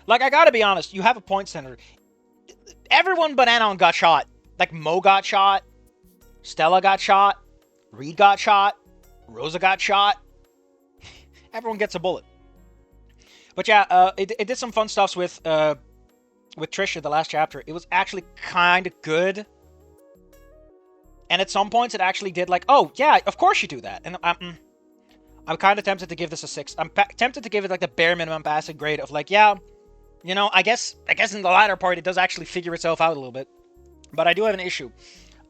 Like, I gotta be honest, you have a point, Senator. Everyone but Anon got shot. Like, Mo got shot, Stella got shot, Reed got shot, Rosa got shot. Everyone gets a bullet. But yeah, it did some fun stuff with Trisha, the last chapter. It was actually kind of good. And at some points, it actually did like, oh, yeah, of course you do that. And I'm kind of tempted to give this a 6. I'm tempted to give it like the bare minimum passing grade of like, yeah, you know, I guess in the latter part, it does actually figure itself out a little bit. But I do have an issue.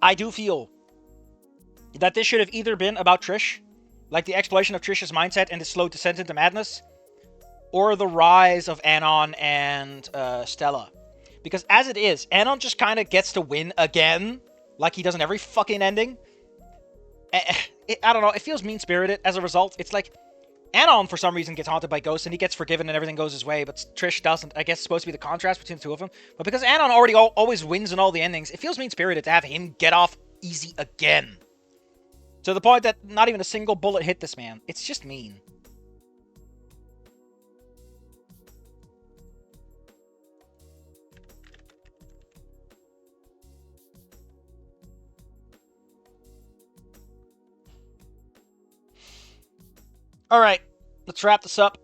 I do feel that this should have either been about Trish, like the exploration of Trish's mindset and the slow descent into madness, or the rise of Anon and Stella. Because as it is, Anon just kind of gets to win again, like he does in every fucking ending. I don't know, it feels mean-spirited as a result. It's like, Anon for some reason gets haunted by ghosts and he gets forgiven and everything goes his way, but Trish doesn't. I guess it's supposed to be the contrast between the two of them. But because Anon already always wins in all the endings, it feels mean-spirited to have him get off easy again. To the point that not even a single bullet hit this man. It's just mean. Alright, let's wrap this up,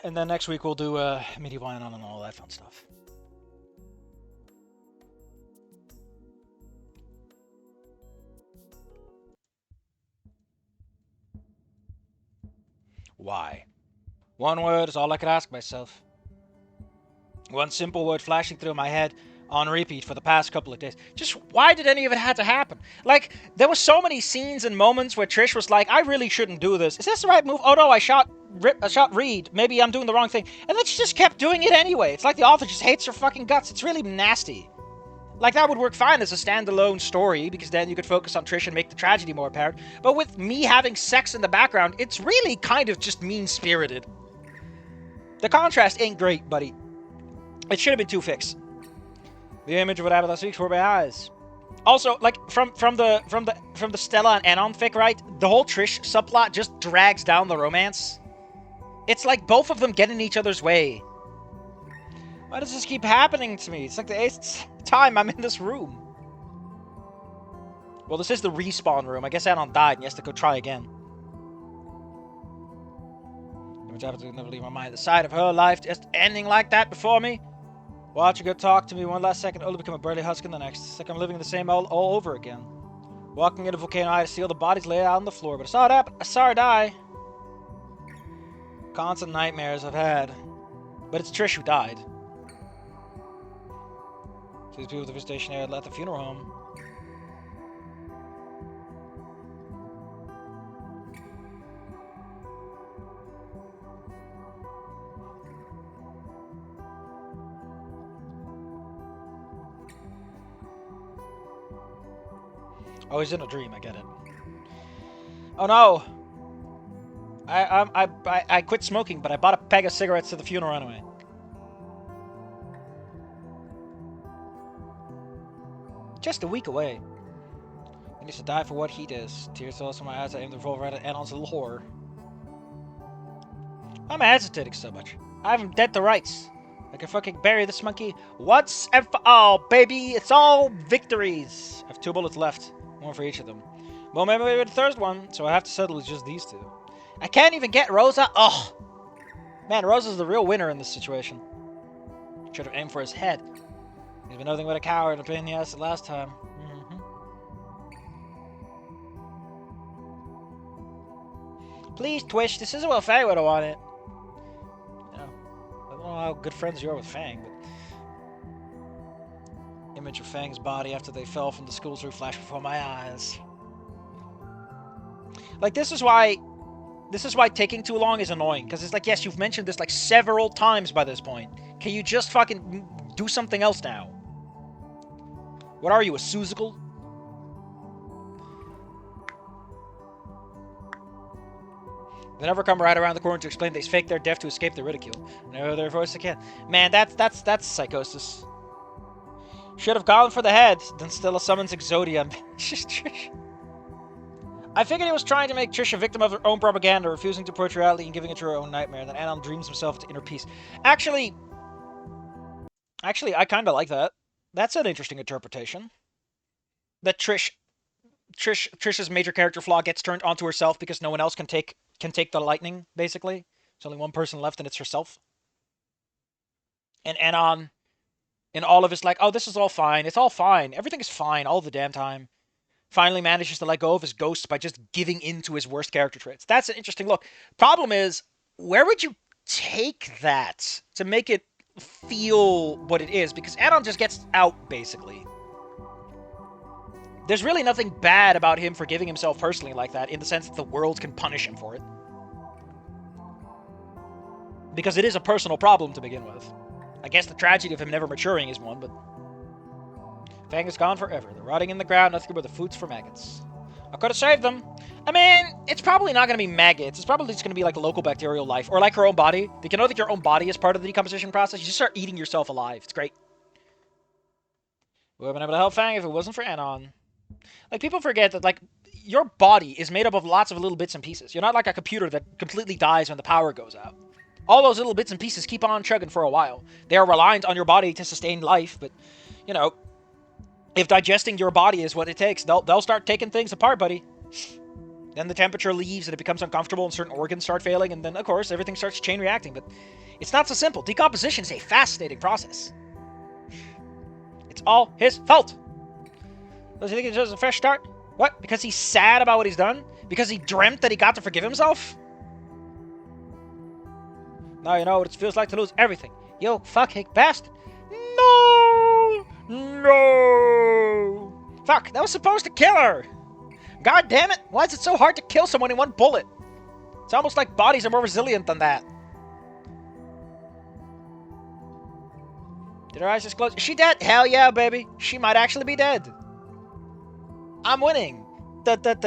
and then next week we'll do Medieval Anon and all that fun stuff. Why? One word is all I could ask myself. One simple word flashing through my head on repeat for the past couple of days. Just why did any of it have to happen? Like, there were so many scenes and moments where Trish was like, I really shouldn't do this. Is this the right move? Oh no, I shot Reed. Maybe I'm doing the wrong thing. And then she just kept doing it anyway. It's like the author just hates her fucking guts. It's really nasty. Like, that would work fine as a standalone story, because then you could focus on Trish and make the tragedy more apparent. But with me having sex in the background, it's really kind of just mean-spirited. The contrast ain't great, buddy. It should have been 2 fics. The image of what happened last week before my eyes. Also, like, from the Stella and Anon fic, right? The whole Trish subplot just drags down the romance. It's like both of them get in each other's way. Why does this keep happening to me? It's like the 8th time I'm in this room. Well, this is the respawn room. I guess Anon died and he has to go try again. Which happens to never leave my mind. The sight of her life just ending like that before me. Watching her talk to me one last second, only become a burly husk in the next. It's like I'm living the same all over again. Walking in a volcano eye to see all the bodies laid out on the floor, but I saw it happen. I saw her die. Constant nightmares I've had. But it's Trish who died. These people at the visitation area at the funeral home. Oh, he's in a dream. I get it. Oh no! I quit smoking, but I bought a pack of cigarettes to the funeral anyway. Just a week away. He needs to die for what he does. Tears falls from my eyes. I aim the revolver at Anon's little whore. Why am I hesitating so much? I have him dead to rights. I can fucking bury this monkey once and for all, baby. It's all victories. I have 2 bullets left. 1 for each of them. Well, maybe the 3rd one, so I have to settle with just these 2. I can't even get Rosa. Oh, man, Rosa's the real winner in this situation. Should have aimed for his head. He's been nothing but a coward and a pain in the ass the last time. Please, Twitch, this isn't what Fang would have wanted. You know, I don't know how good friends you are with Fang, but... Image of Fang's body after they fell from the school's roof flashed before my eyes. Like, this is why taking too long is annoying. Because it's like, yes, you've mentioned this like several times by this point. Can you just fucking do something else now? What are you, a Seussical? They never come right around the corner to explain they faked their death to escape the ridicule. Never their voice again. Man, that's psychosis. Should have gone for the head, then still summons Exodia. I figured he was trying to make Trish a victim of her own propaganda, refusing to approach reality and giving it to her own nightmare. Then Anon dreams himself to inner peace. Actually, Actually, I kind of like that. That's an interesting interpretation. That Trish's major character flaw gets turned onto herself because no one else can take the lightning. Basically, there's only one person left, and it's herself. And Anon, in all of his like, oh, this is all fine. It's all fine. Everything is fine all the damn time. Finally manages to let go of his ghosts by just giving in to his worst character traits. That's an interesting look. Problem is, where would you take that to make it feel what it is? Because Anon just gets out, basically. There's really nothing bad about him forgiving himself personally like that, in the sense that the world can punish him for it. Because it is a personal problem to begin with. I guess the tragedy of him never maturing is one, but Fang is gone forever. They're rotting in the ground, nothing but the foods for maggots. I could have saved them. I mean, it's probably not going to be maggots. It's probably just going to be like local bacterial life, or like her own body. Did you know that your own body is part of the decomposition process? You just start eating yourself alive. It's great. We would have been able to help Fang if it wasn't for Anon. Like, people forget that, like, your body is made up of lots of little bits and pieces. You're not like a computer that completely dies when the power goes out. All those little bits and pieces keep on chugging for a while. They are reliant on your body to sustain life, but, you know, if digesting your body is what it takes, they'll start taking things apart, buddy. Then the temperature leaves and it becomes uncomfortable and certain organs start failing, and then, of course, everything starts chain reacting. But it's not so simple. Decomposition is a fascinating process. It's all his fault. Does he think he deserves a fresh start? What? Because he's sad about what he's done? Because he dreamt that he got to forgive himself? Now you know what it feels like to lose everything. You fucking bastard. No! No! Fuck, that was supposed to kill her! God damn it! Why is it so hard to kill someone in one bullet? It's almost like bodies are more resilient than that. Did her eyes just close? Is she dead? Hell yeah, baby. She might actually be dead. I'm winning. I did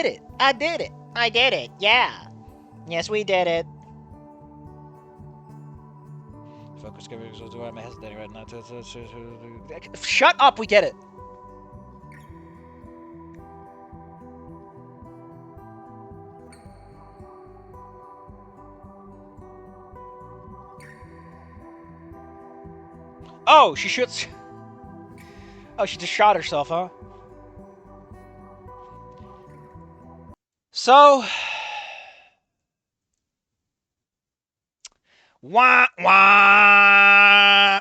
it. I did it. I did it. Yeah. Yes, we did it. Focus. I'm hesitating right now. Shut up. We get it. Oh, she shoots. Oh, she just shot herself, huh? So, wah wah.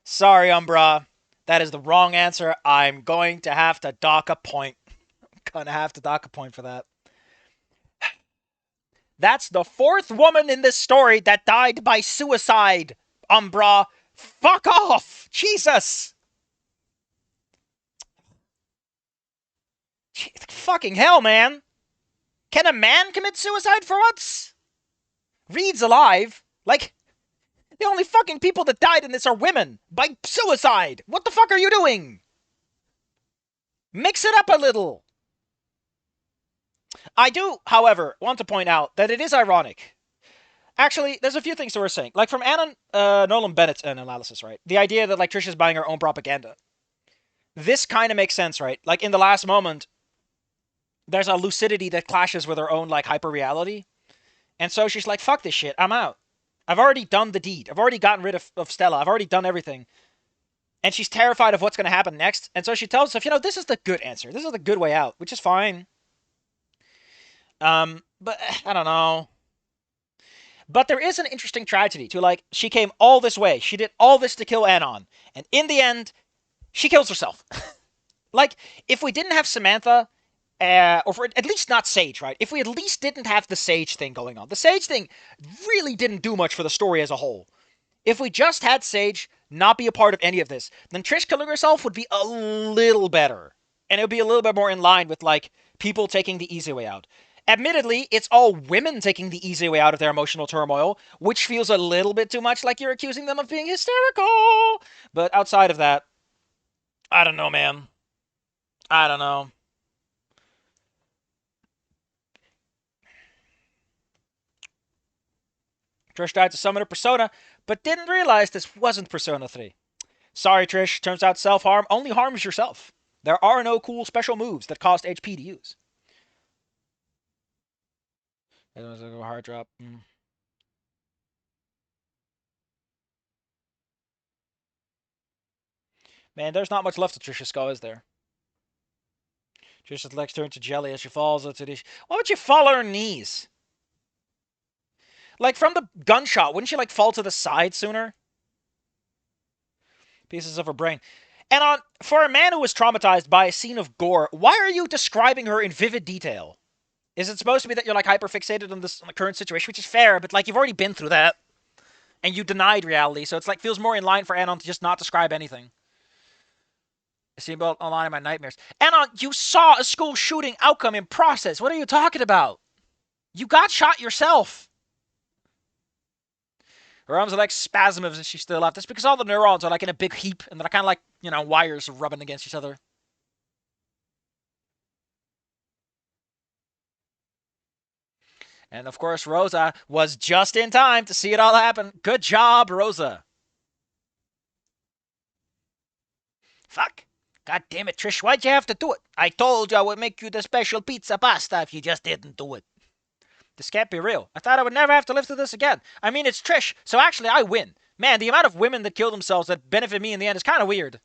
Sorry, Umbra. That is the wrong answer. I'm going to have to dock a point. I'm gonna have to dock a point for that. That's the fourth woman in this story that died by suicide, Umbra. Fuck off! Jesus! Fucking hell, man. Can a man commit suicide for once? Reed's alive. Like, the only fucking people that died in this are women. By suicide. What the fuck are you doing? Mix it up a little. I do, however, want to point out that it is ironic. Actually, there's a few things that we're saying. Like, from Nolan Bennett's analysis, right? The idea that, like, Trish is buying her own propaganda. This kind of makes sense, right? Like, in the last moment, there's a lucidity that clashes with her own, like, hyper-reality. And so she's like, fuck this shit, I'm out. I've already done the deed. I've already gotten rid of Stella. I've already done everything. And she's terrified of what's going to happen next. And so she tells herself, you know, this is the good answer. This is the good way out, which is fine. But I don't know. But there is an interesting tragedy to, like, she came all this way. She did all this to kill Anon. And in the end, she kills herself. Like, if we didn't have Samantha, or for at least not Sage, right? If we at least didn't have the Sage thing going on. The Sage thing really didn't do much for the story as a whole. If we just had Sage not be a part of any of this, then Trish killing herself would be a little better. And it would be a little bit more in line with, like, people taking the easy way out. Admittedly, it's all women taking the easy way out of their emotional turmoil, which feels a little bit too much like you're accusing them of being hysterical. But outside of that, I don't know, man. I don't know. Trish tried to summon a persona, but didn't realize this wasn't Persona 3. Sorry, Trish. Turns out self-harm only harms yourself. There are no cool special moves that cost HP to use. It was a hard drop. Man, there's not much left of Trisha's skull, is there? Trisha's legs turn to jelly as she falls into the... Why would you fall on her knees? Like, from the gunshot, wouldn't she, like, fall to the side sooner? Pieces of her brain. And for a man who was traumatized by a scene of gore, why are you describing her in vivid detail? Is it supposed to be that you're, like, hyper-fixated on the current situation, which is fair, but, like, you've already been through that, and you denied reality, so it's, like, feels more in line for Anon to just not describe anything. I see about online in my nightmares. Anon, you saw a school shooting outcome in process. What are you talking about? You got shot yourself. Her arms are like spasms and she's still left. That's because all the neurons are like in a big heap and they're kind of like, wires rubbing against each other. And of course, Rosa was just in time to see it all happen. Good job, Rosa. Fuck. God damn it, Trish. Why'd you have to do it? I told you I would make you the special pizza pasta if you just didn't do it. This can't be real. I thought I would never have to live through this again. I mean, it's Trish, so actually I win. Man, the amount of women that kill themselves that benefit me in the end is kind of weird.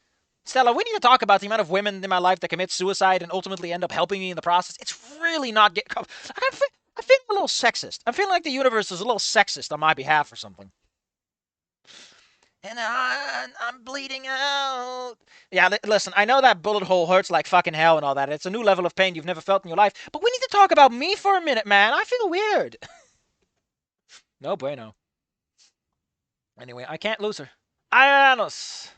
Stella, we need to talk about the amount of women in my life that commit suicide and ultimately end up helping me in the process. It's really not getting... I feel a little sexist. I feel like the universe is a little sexist on my behalf or something. And I'm bleeding out. Yeah, listen, I know that bullet hole hurts like fucking hell and all that. It's a new level of pain you've never felt in your life. But we need to talk about me for a minute, man. I feel weird. No bueno. Anyway, I can't lose her. Ayanos.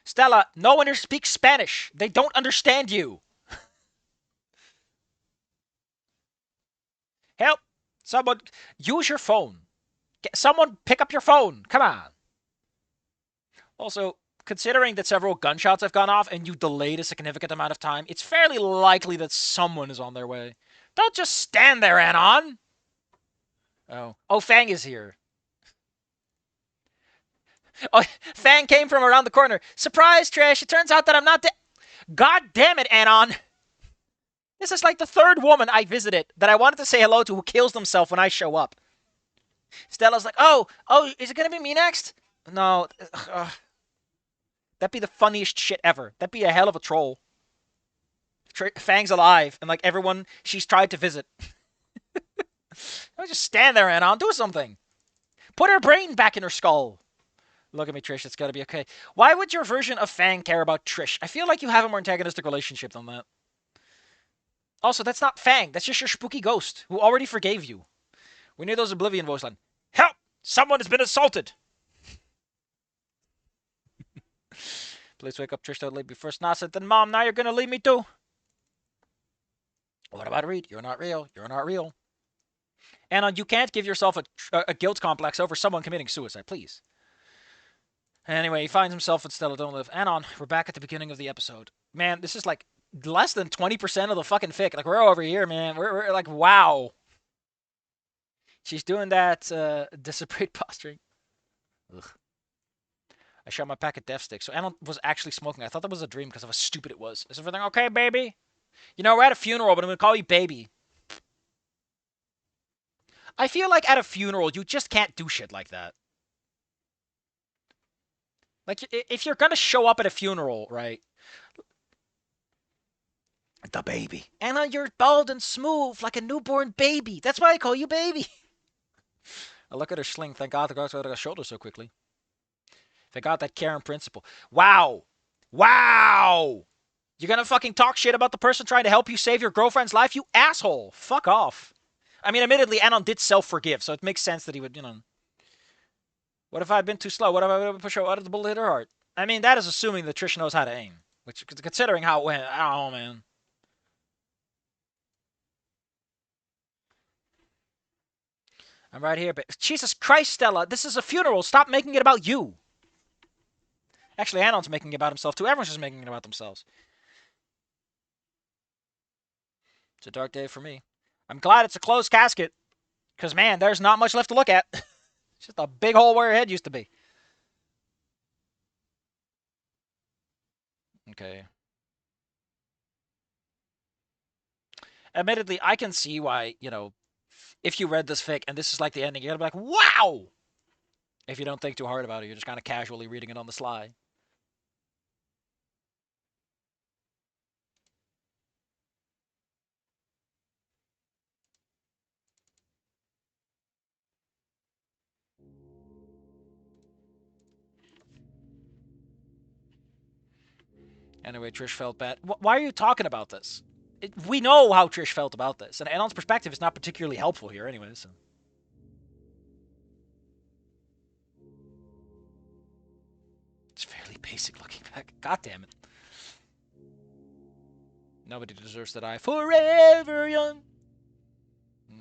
Stella, no one here speaks Spanish. They don't understand you. Help. Someone, use your phone. Someone pick up your phone. Come on. Also, considering that several gunshots have gone off and you delayed a significant amount of time, it's fairly likely that someone is on their way. Don't just stand there, Anon. Oh, Fang is here. Oh, Fang came from around the corner. Surprise, Trish. It turns out that I'm not God damn it, Anon. This is like the third woman I visited that I wanted to say hello to who kills themselves when I show up. Stella's like, oh, is it going to be me next? No. That'd be the funniest shit ever. That'd be a hell of a troll. Fang's alive, and like everyone she's tried to visit. Don't just stand there, Anon. Do something. Put her brain back in her skull. Look at me, Trish. It's got to be okay. Why would your version of Fang care about Trish? I feel like you have a more antagonistic relationship than that. Also, that's not Fang. That's just your spooky ghost who already forgave you. We need those Oblivion voice line. Help! Someone has been assaulted. Please wake up, Trish. Don't leave me first. Nasa, then Mom, now you're going to leave me too. What about Reed? You're not real. You're not real. Anon, you can't give yourself a guilt complex over someone committing suicide, please. Anyway, he finds himself in Stella Don't Live. Anon, we're back at the beginning of the episode. Man, this is like less than 20% of the fucking fic. Like, we're over here, man. We're like, wow. She's doing that disappropriate posturing. Ugh. I shot my pack of death sticks. So Anon was actually smoking. I thought that was a dream because of how stupid it was. Is everything okay, baby? We're at a funeral, but I'm going to call you baby. I feel like at a funeral, you just can't do shit like that. Like, if you're going to show up at a funeral, right? The baby. Anna, you're bald and smooth like a newborn baby. That's why I call you baby. I look at her sling. Thank God the girl's got her shoulder so quickly. Thank God that Karen principle. Wow. Wow. You're going to fucking talk shit about the person trying to help you save your girlfriend's life? You asshole. Fuck off. I mean, admittedly, Anon did self-forgive, so it makes sense that he would, What if I'd been too slow? What if I would have pushed her out of the bullet hit her heart? I mean, that is assuming that Trish knows how to aim. Which, considering how it went, I don't know, man. I'm right here, but Jesus Christ, Stella, this is a funeral. Stop making it about you. Actually, Anon's making it about himself, too. Everyone's just making it about themselves. It's a dark day for me. I'm glad it's a closed casket. Because, man, there's not much left to look at. It's just a big hole where her head used to be. Okay. Admittedly, I can see why, if you read this fic and this is like the ending, you're going to be like, wow! If you don't think too hard about it, you're just kind of casually reading it on the sly. Anyway, Trish felt bad. Why are you talking about this? We know how Trish felt about this, and Anon's perspective is not particularly helpful here, anyways. So. It's fairly basic looking back. God damn it. Nobody deserves to die forever young.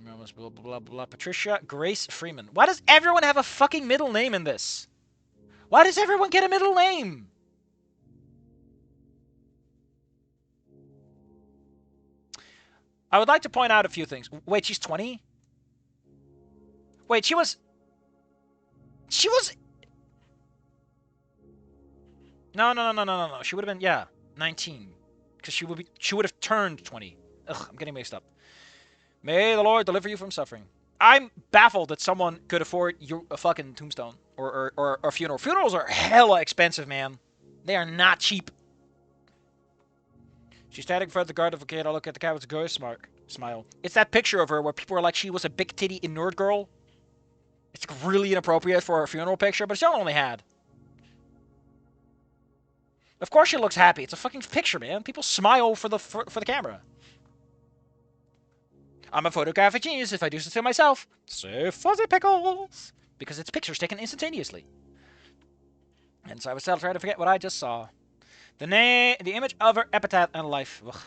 Blah, blah, blah, blah. Patricia Grace Freeman. Why does everyone have a fucking middle name in this? Why does everyone get a middle name? I would like to point out a few things. Wait, she's 20? Wait, she was... No. She would have been, yeah, 19. Because she would have turned 20. Ugh, I'm getting mixed up. May the Lord deliver you from suffering. I'm baffled that someone could afford a fucking tombstone or a funeral. Funerals are hella expensive, man. They are not cheap. She's standing in front of the guard of a kid. I look at the cat with a ghost smile. It's that picture of her where people are like she was a big titty inert girl. It's really inappropriate for a funeral picture, but she only had. Of course she looks happy. It's a fucking picture, man. People smile for the camera. I'm a photographic genius if I do so myself. Say fuzzy pickles. Because it's pictures taken instantaneously. And so I was still trying to forget what I just saw. The image of her epitaph and life. Ugh.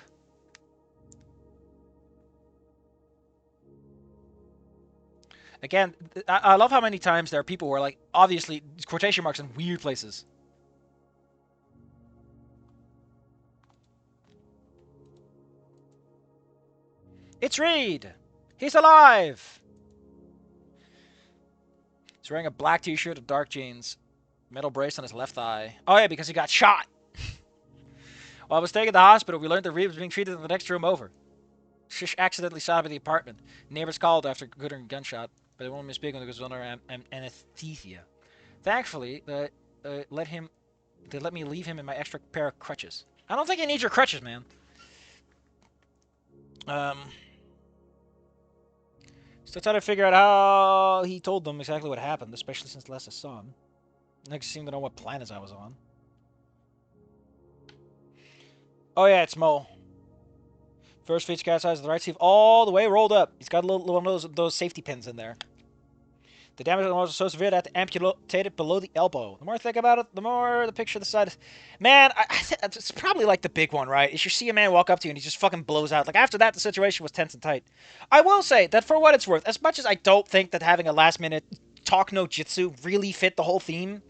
Again, I love how many times there are people who are like, obviously, quotation marks in weird places. It's Reed! He's alive! He's wearing a black t-shirt and dark jeans. Metal brace on his left eye. Oh yeah, because he got shot! While I was taken to the hospital, we learned that Reed was being treated in the next room over. Shish accidentally shot up at the apartment. Neighbors called after hearing a gunshot, but they won't miss big one because it was under anesthesia. Thankfully, they let me leave him in my extra pair of crutches. I don't think he needs your crutches, man. Still trying to figure out how he told them exactly what happened, especially since last I saw him. Next seemed to know what planet I was on. Oh yeah, it's Mo. First feature cat size of the right sleeve all the way rolled up. He's got a little one of those safety pins in there. The damage was so severe that I had to amputate it below the elbow. The more I think about it, the more the picture of the side. Man, it's probably like the big one, right? Is you see a man walk up to you and he just fucking blows out. Like after that, the situation was tense and tight. I will say that for what it's worth, as much as I don't think that having a last minute talk no jitsu really fit the whole theme,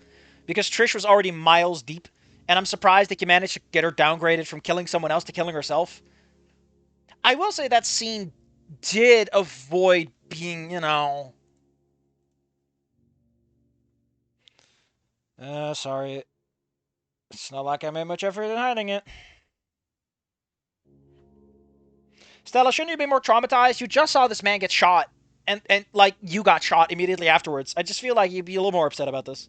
because Trish was already miles deep, and I'm surprised that you managed to get her downgraded from killing someone else to killing herself. I will say that scene did avoid being, you know... sorry. It's not like I made much effort in hiding it. Stella, shouldn't you be more traumatized? You just saw this man get shot. And like, you got shot immediately afterwards. I just feel like you'd be a little more upset about this.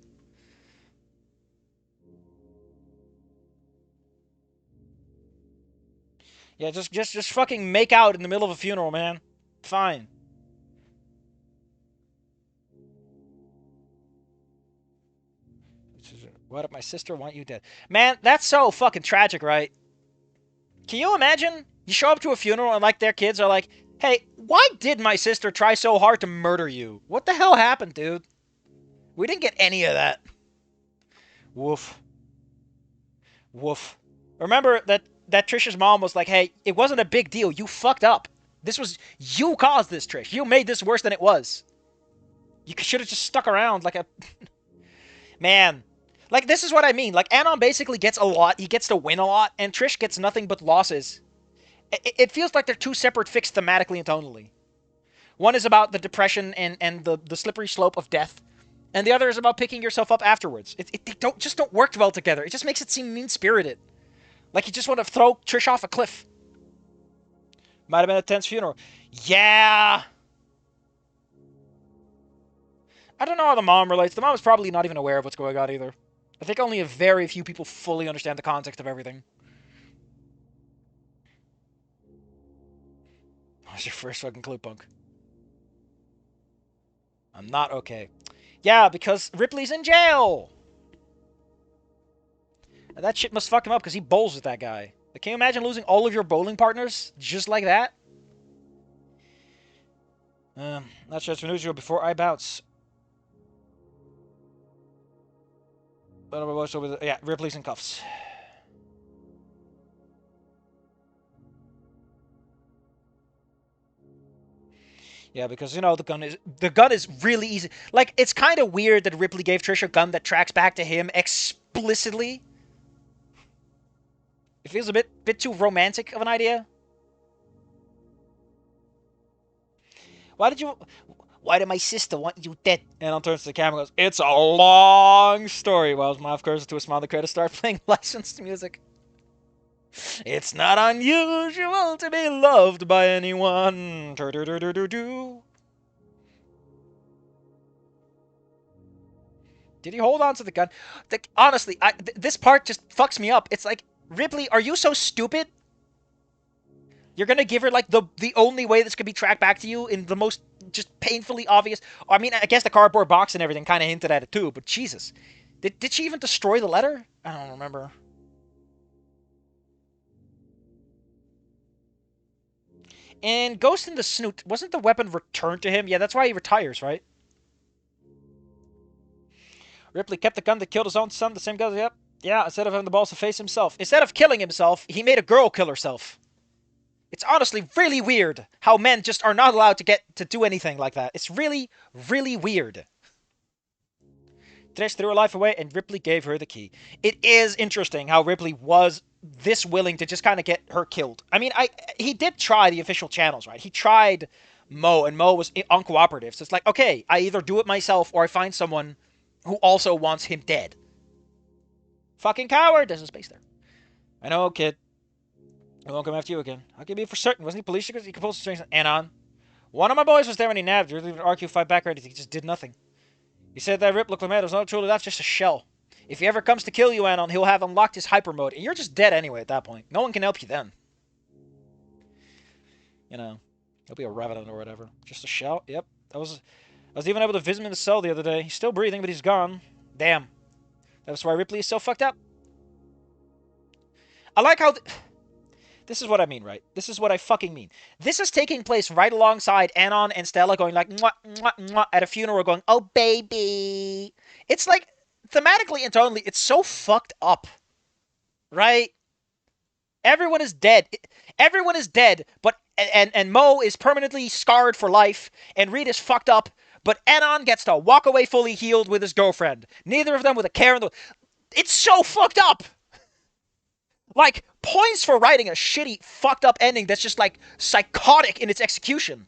Yeah, just fucking make out in the middle of a funeral, man. Fine. What if my sister want you dead? Man, that's so fucking tragic, right? Can you imagine? You show up to a funeral and like their kids are like, hey, why did my sister try so hard to murder you? What the hell happened, dude? We didn't get any of that. Woof. Woof. Remember that Trish's mom was like, hey, it wasn't a big deal. You fucked up. You caused this, Trish. You made this worse than it was. You should have just stuck around like a... Man. Like, this is what I mean. Like, Anon basically gets a lot. He gets to win a lot, and Trish gets nothing but losses. It feels like they're two separate fics thematically and tonally. One is about the depression and the slippery slope of death, and the other is about picking yourself up afterwards. They don't work well together. It just makes it seem mean-spirited. Like you just want to throw Trish off a cliff. Might have been a tense funeral. Yeah. I don't know how the mom relates. The mom is probably not even aware of what's going on either. I think only a very few people fully understand the context of everything. What's your first fucking clue, punk? I'm not okay. Yeah, because Ripley's in jail! That shit must fuck him up because he bowls with that guy. Like, can you imagine losing all of your bowling partners just like that? Not sure it's unusual before I bounce. Yeah, Ripley's in cuffs. Yeah, because you know the gun is really easy. Like, it's kind of weird that Ripley gave Trish a gun that tracks back to him explicitly. It feels a bit too romantic of an idea. Why did you? Why did my sister want you dead? And on turns to the camera and goes, "It's a long story." While his mouth curves to a smile, the credits start playing licensed music. It's not unusual to be loved by anyone. Did he hold on to the gun? Honestly, this part just fucks me up. It's like, Ripley, are you so stupid? You're gonna give her like the only way this could be tracked back to you in the most just painfully obvious. I mean, I guess the cardboard box and everything kind of hinted at it too. But Jesus, did she even destroy the letter? I don't remember. And Ghost in the Snoot, wasn't the weapon returned to him? Yeah, that's why he retires, right? Ripley kept the gun that killed his own son. The same gun. Yep. Yeah. Instead of having the balls to face himself, instead of killing himself, he made a girl kill herself. It's honestly really weird how men just are not allowed to get to do anything like that. It's really, really weird. Trish threw her life away, and Ripley gave her the key. It is interesting how Ripley was this willing to just kind of get her killed. I mean, he did try the official channels, right? He tried Mo, and Mo was uncooperative. So it's like, okay, I either do it myself or I find someone who also wants him dead. Fucking coward! There's a space there. I know, kid. I won't come after you again. How can you be for certain? Wasn't he police? Because he composed strings. Anon. One of my boys was there when he nabbed. Really didn't argue, fight back, or anything. He just did nothing. He said that Rip looked like was not truly that's just a shell. If he ever comes to kill you, Anon, he'll have unlocked his hyper mode, and you're just dead anyway at that point. No one can help you then. You know, he'll be a revenant or whatever. Just a shell. Yep. I was even able to visit him in the cell the other day. He's still breathing, but he's gone. Damn. That's why Ripley is so fucked up. I like how... This is what I mean, right? This is what I fucking mean. This is taking place right alongside Anon and Stella going like, mwah, mwah, mwah, at a funeral going, oh, baby. It's like, thematically and tonally, it's so fucked up. Right? Everyone is dead. Everyone is dead, but and Mo is permanently scarred for life, and Reed is fucked up, but Anon gets to walk away fully healed with his girlfriend. Neither of them with a care in the... It's so fucked up! Like, points for writing a shitty, fucked up ending that's just, like, psychotic in its execution.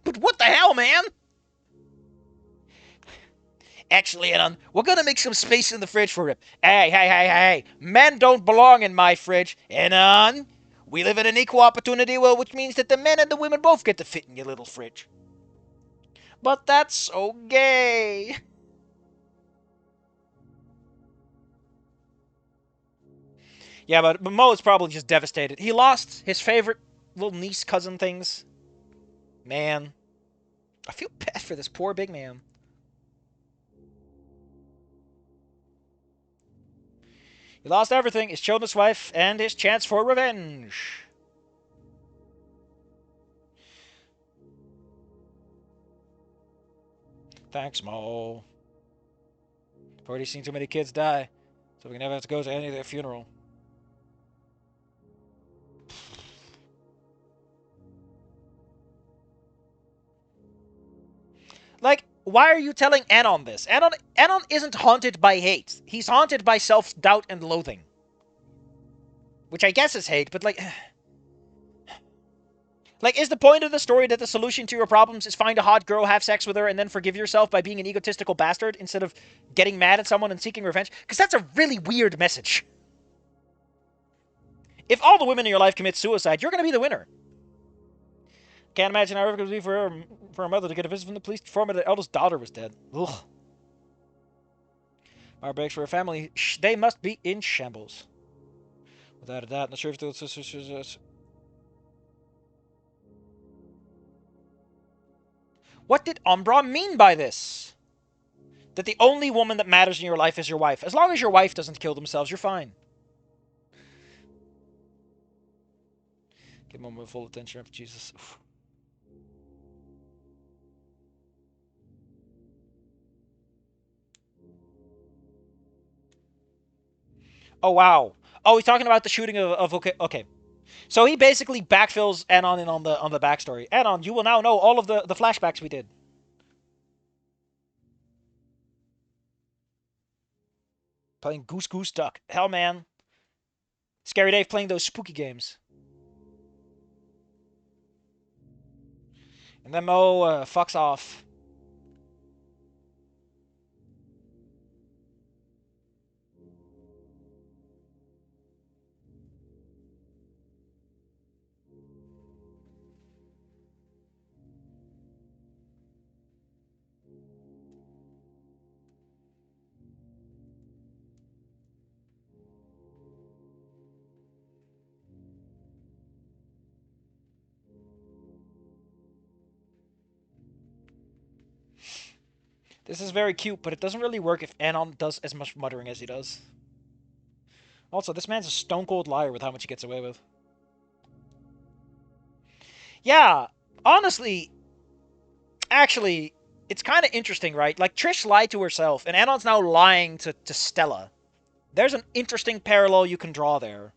But what the hell, man? Actually, Anon, we're gonna make some space in the fridge for him. Hey. Men don't belong in my fridge. Anon, we live in an equal opportunity world, which means that the men and the women both get to fit in your little fridge. But that's so gay. Yeah, but Mo is probably just devastated. He lost his favorite little niece cousin things. Man. I feel bad for this poor big man. He lost everything, his children's wife, and his chance for revenge. Thanks, Mo. I've already seen too many kids die, so we never have to go to any of their funeral. Like, why are you telling Anon this? Anon isn't haunted by hate. He's haunted by self-doubt and loathing. Which I guess is hate, but like... Like, is the point of the story that the solution to your problems is find a hot girl, have sex with her, and then forgive yourself by being an egotistical bastard instead of getting mad at someone and seeking revenge? Because that's a really weird message. If all the women in your life commit suicide, you're going to be the winner. Can't imagine how it would be for her mother to get a visit from the police to inform her that eldest daughter was dead. Ugh. Our breaks for her family, they must be in shambles. Without a doubt, not sure if those sisters... What did Umbra mean by this? That the only woman that matters in your life is your wife. As long as your wife doesn't kill themselves, you're fine. Give them my full attention after Jesus. Oof. Oh, wow. Oh, he's talking about the shooting of okay. Okay. So he basically backfills Anon in on the backstory. Anon, you will now know all of the flashbacks we did. Playing Goose Goose Duck. Hell, man. Scary Dave playing those spooky games. And then Mo fucks off. This is very cute, but it doesn't really work if Anon does as much muttering as he does. Also, this man's a stone cold liar with how much he gets away with. Yeah, honestly, actually, it's kind of interesting, right? Like, Trish lied to herself, and Anon's now lying to Stella. There's an interesting parallel you can draw there.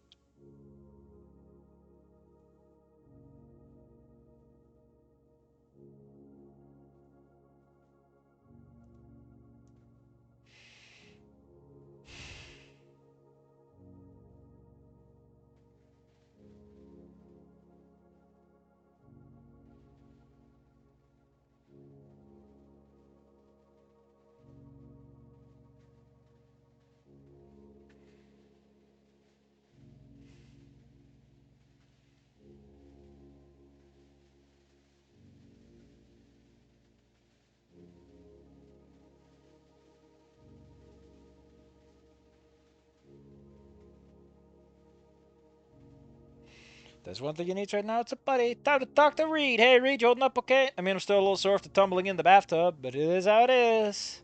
There's one thing you need right now. It's a buddy. Time to talk to Reed. Hey, Reed, you holding up okay? I mean, I'm still a little sore after tumbling in the bathtub, but it is how it is.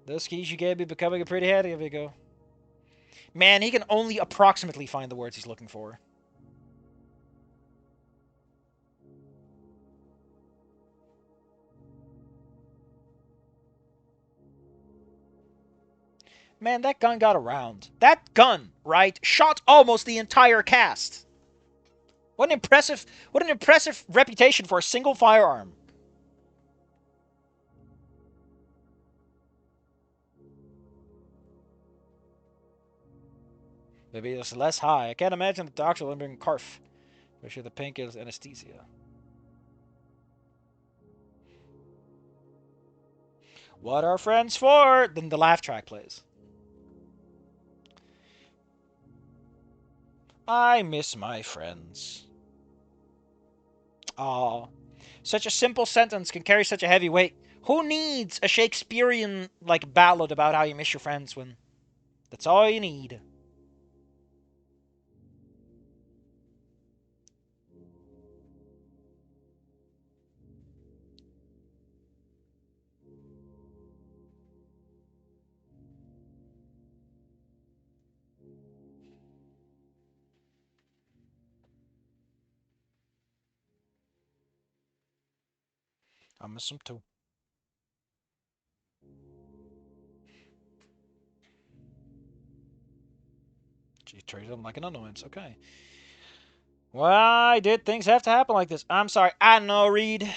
Those skis you gave me becoming a pretty heady of you go. Man, he can only approximately find the words he's looking for. Man, that gun got around. That gun, right, shot almost the entire cast. What an impressive reputation for a single firearm. Maybe it's less high. I can't imagine the doctor limiting carf. Especially the painkillers anesthesia. What are friends for? Then the laugh track plays. I miss my friends. Aw. Such a simple sentence can carry such a heavy weight. Who needs a Shakespearean like ballad about how you miss your friends when that's all you need? I miss them too. She treated them like an annoyance. Okay. Why did things have to happen like this? I'm sorry. I know, Reed.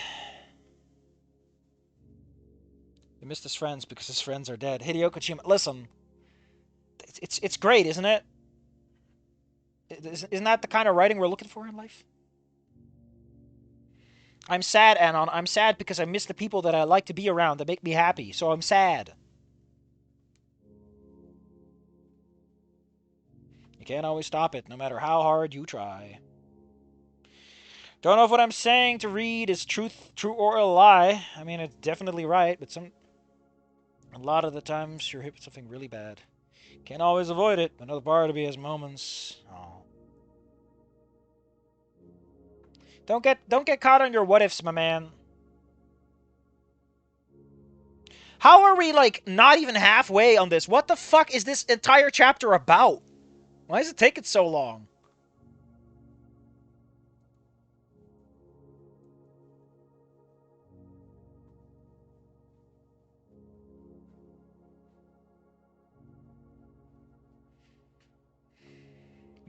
He missed his friends because his friends are dead. Hideo Kojima. Listen, it's great, isn't it? Isn't that the kind of writing we're looking for in life? I'm sad, Anon. I'm sad because I miss the people that I like to be around that make me happy. So I'm sad. You can't always stop it, no matter how hard you try. Don't know if what I'm saying to Reed is true or a lie. I mean, it's definitely right, but a lot of the times you're hit with something really bad. Can't always avoid it. Another part of me has moments. Oh. Don't get caught on your what ifs, my man. How are we, like, not even halfway on this? What the fuck is this entire chapter about? Why is it taking so long?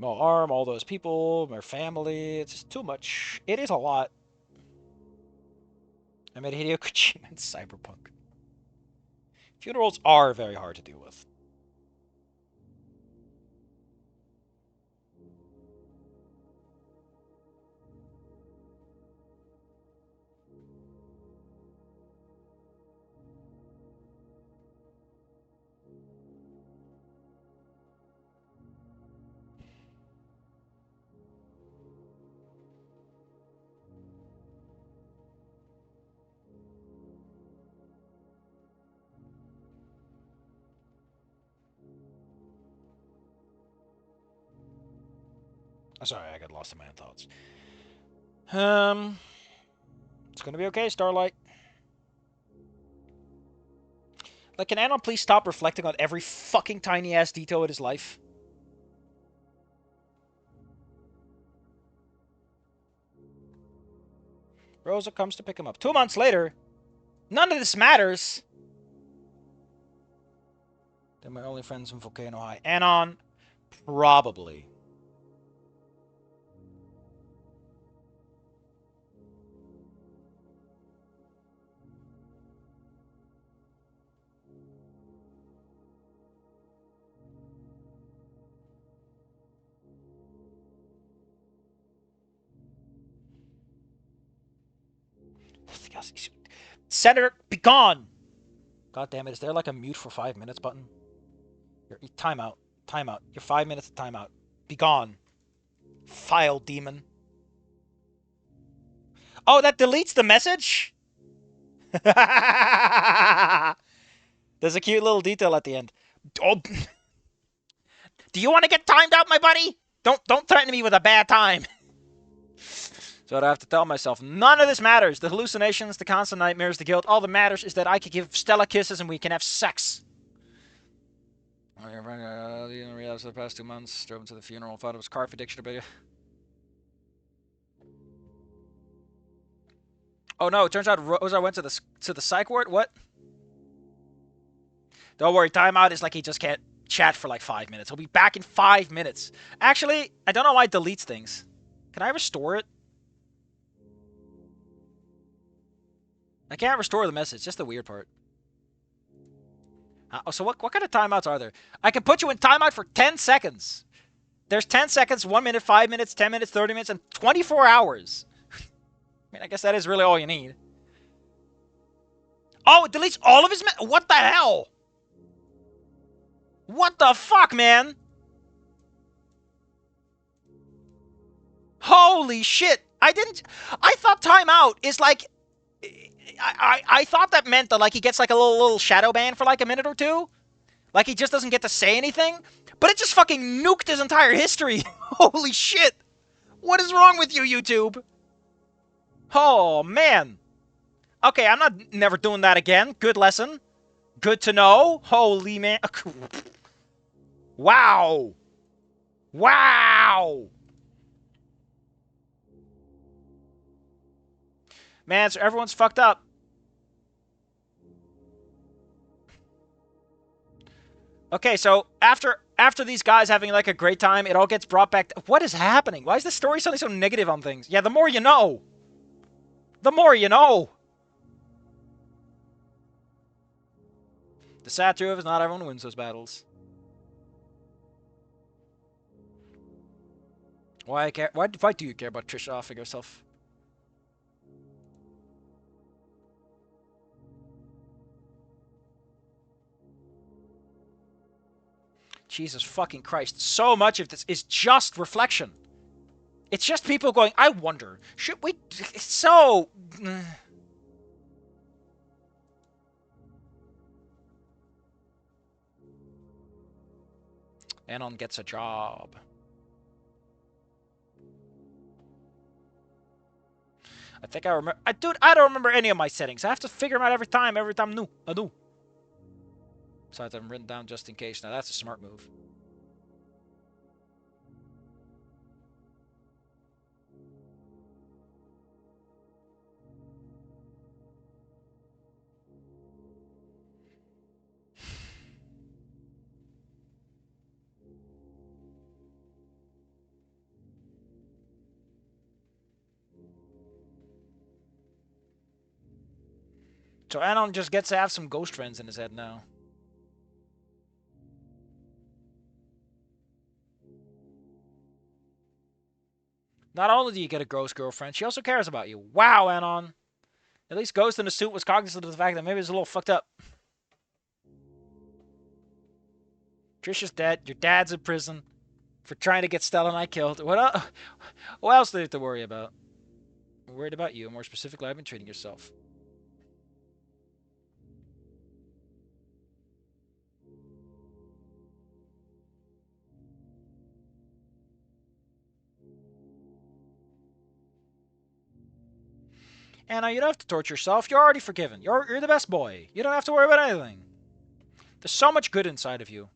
More arm, all those people, my family. It's just too much. It is a lot. I made Hideo Kojima and Cyberpunk. Funerals are very hard to deal with. I'm sorry, I got lost in my own thoughts. It's gonna be okay, Starlight. Like, can Anon please stop reflecting on every fucking tiny ass detail in his life? Rosa comes to pick him up. 2 months later, none of this matters. They're my only friends from Volcano High. Anon, probably. Senator, be gone! God damn it, is there like a mute for 5 minutes button? Timeout. Timeout. You're 5 minutes of timeout. Be gone. File demon. Oh, that deletes the message? There's a cute little detail at the end. Oh. Do you want to get timed out, my buddy? Don't threaten me with a bad time. So I have to tell myself, none of this matters. The hallucinations, the constant nightmares, the guilt, all that matters is that I can give Stella kisses and we can have sex. I didn't realize for the past 2 months. Drove to the funeral, thought it was car addiction. Oh no, it turns out Rosa went to the psych ward? What? Don't worry, timeout is like he just can't chat for like 5 minutes. He'll be back in 5 minutes. Actually, I don't know why it deletes things. Can I restore it? I can't restore the message. Just the weird part. So what kind of timeouts are there? I can put you in timeout for 10 seconds. There's 10 seconds, 1 minute, 5 minutes, 10 minutes, 30 minutes, and 24 hours. I mean, I guess that is really all you need. Oh, it deletes all of his... What the hell? What the fuck, man? Holy shit. I thought timeout is like... I thought that meant that like he gets like a little shadow ban for like a minute or two. Like he just doesn't get to say anything. But it just fucking nuked his entire history. Holy shit. What is wrong with you, YouTube? Oh, man. Okay, I'm not never doing that again. Good lesson. Good to know. Holy man. Wow. Wow. Man, so everyone's fucked up. Okay, so after these guys having like a great time, it all gets brought back. What is happening? Why is the story suddenly so negative on things? Yeah, the more you know. The more you know. The sad truth is not everyone wins those battles. Why care? Why do you care about Trisha offing herself? Jesus fucking Christ. So much of this is just reflection. It's just people going, I wonder, should we... So... Anon gets a job. I think I remember... Dude, I don't remember any of my settings. I have to figure them out every time new. Anew. Besides, I'm written down just in case. Now that's a smart move. So Anon just gets to have some ghost friends in his head now. Not only do you get a ghost girlfriend, she also cares about you. Wow, Anon. At least Ghost in the suit was cognizant of the fact that maybe it's a little fucked up. Trisha's dead. Your dad's in prison for trying to get Stella and I killed. What else do you have to worry about? I'm worried about you. More specifically, I've been treating yourself. Anna, you don't have to torture yourself. You're already forgiven. You're the best boy. You don't have to worry about anything. There's so much good inside of you.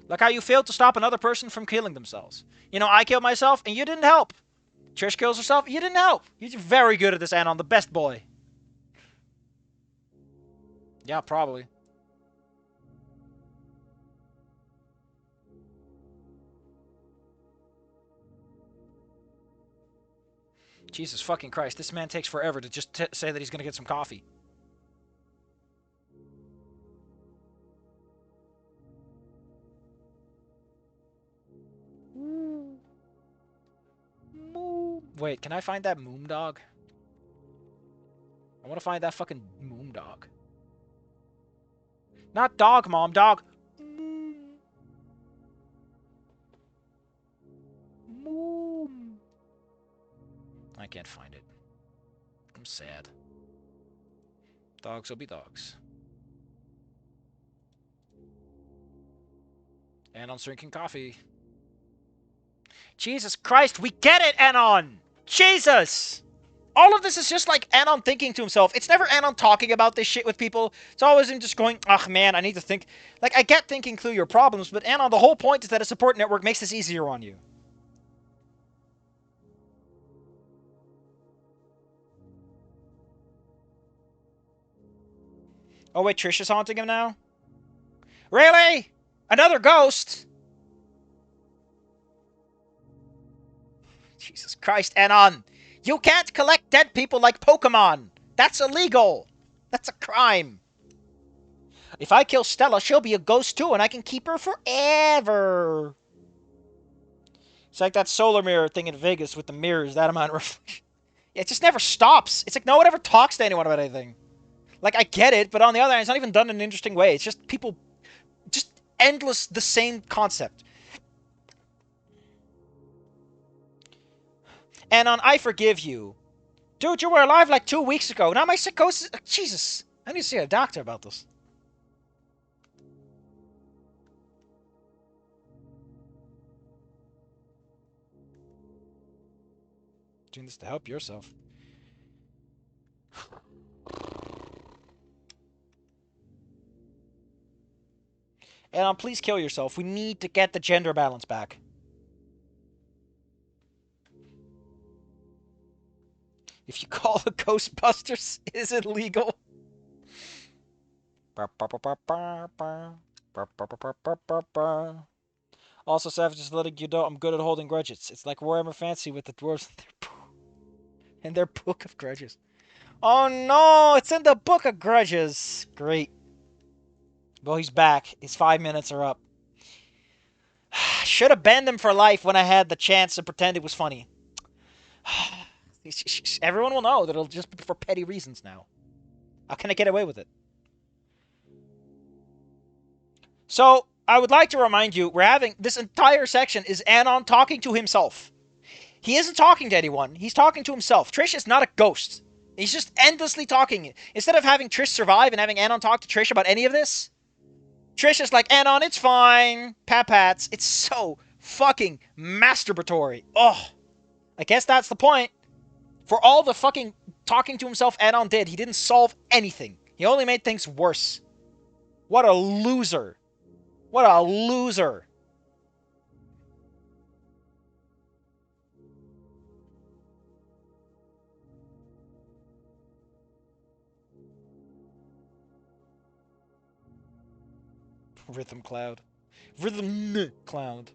Like how you failed to stop another person from killing themselves. You know, I killed myself, and you didn't help. Trish kills herself, you didn't help. You're very good at this, Anon, the best boy. Yeah, probably. Jesus fucking Christ, this man takes forever to just say that he's gonna get some coffee. Wait, can I find that Moom dog? I want to find that fucking Moom dog. Not dog, Mom, dog. Moom. I can't find it. I'm sad. Dogs will be dogs. Anon's drinking coffee. Jesus Christ, we get it, Anon! Jesus! All of this is just like Anon thinking to himself. It's never Anon talking about this shit with people. It's always him just going, ugh, man, I need to think. Like, I get thinking through your problems, but Anon, the whole point is that a support network makes this easier on you. Oh, wait, Trish is haunting him now? Really? Another ghost? Jesus Christ, Anon. You can't collect dead people like Pokemon. That's illegal. That's a crime. If I kill Stella, she'll be a ghost too, and I can keep her forever. It's like that solar mirror thing in Vegas with the mirrors, that amount of reflection. It just never stops. It's like no one ever talks to anyone about anything. Like, I get it, but on the other hand, it's not even done in an interesting way. It's just people, just endless, the same concept. Anon, I forgive you. Dude, you were alive like 2 weeks ago. Now my psychosis... Jesus. I need to see a doctor about this. Doing this to help yourself. Anon, please kill yourself. We need to get the gender balance back. If you call the Ghostbusters, is it legal? Also, Savage, just letting you know I'm good at holding grudges. It's like Warhammer Fantasy with the dwarves and their book of grudges. Oh no, it's in the book of grudges. Great. Well, he's back. His 5 minutes are up. Should have banned him for life when I had the chance to pretend it was funny. Everyone will know that it'll just be for petty reasons now. How can I get away with it? So, I would like to remind you, we're having... This entire section is Anon talking to himself. He isn't talking to anyone. He's talking to himself. Trish is not a ghost. He's just endlessly talking. Instead of having Trish survive and having Anon talk to Trish about any of this, Trish is like, Anon, it's fine. Pat-pats. It's so fucking masturbatory. Oh. I guess that's the point. For all the fucking talking to himself Anon did, he didn't solve anything. He only made things worse. What a loser. What a loser. Rhythm Cloud. Rhythm Cloud.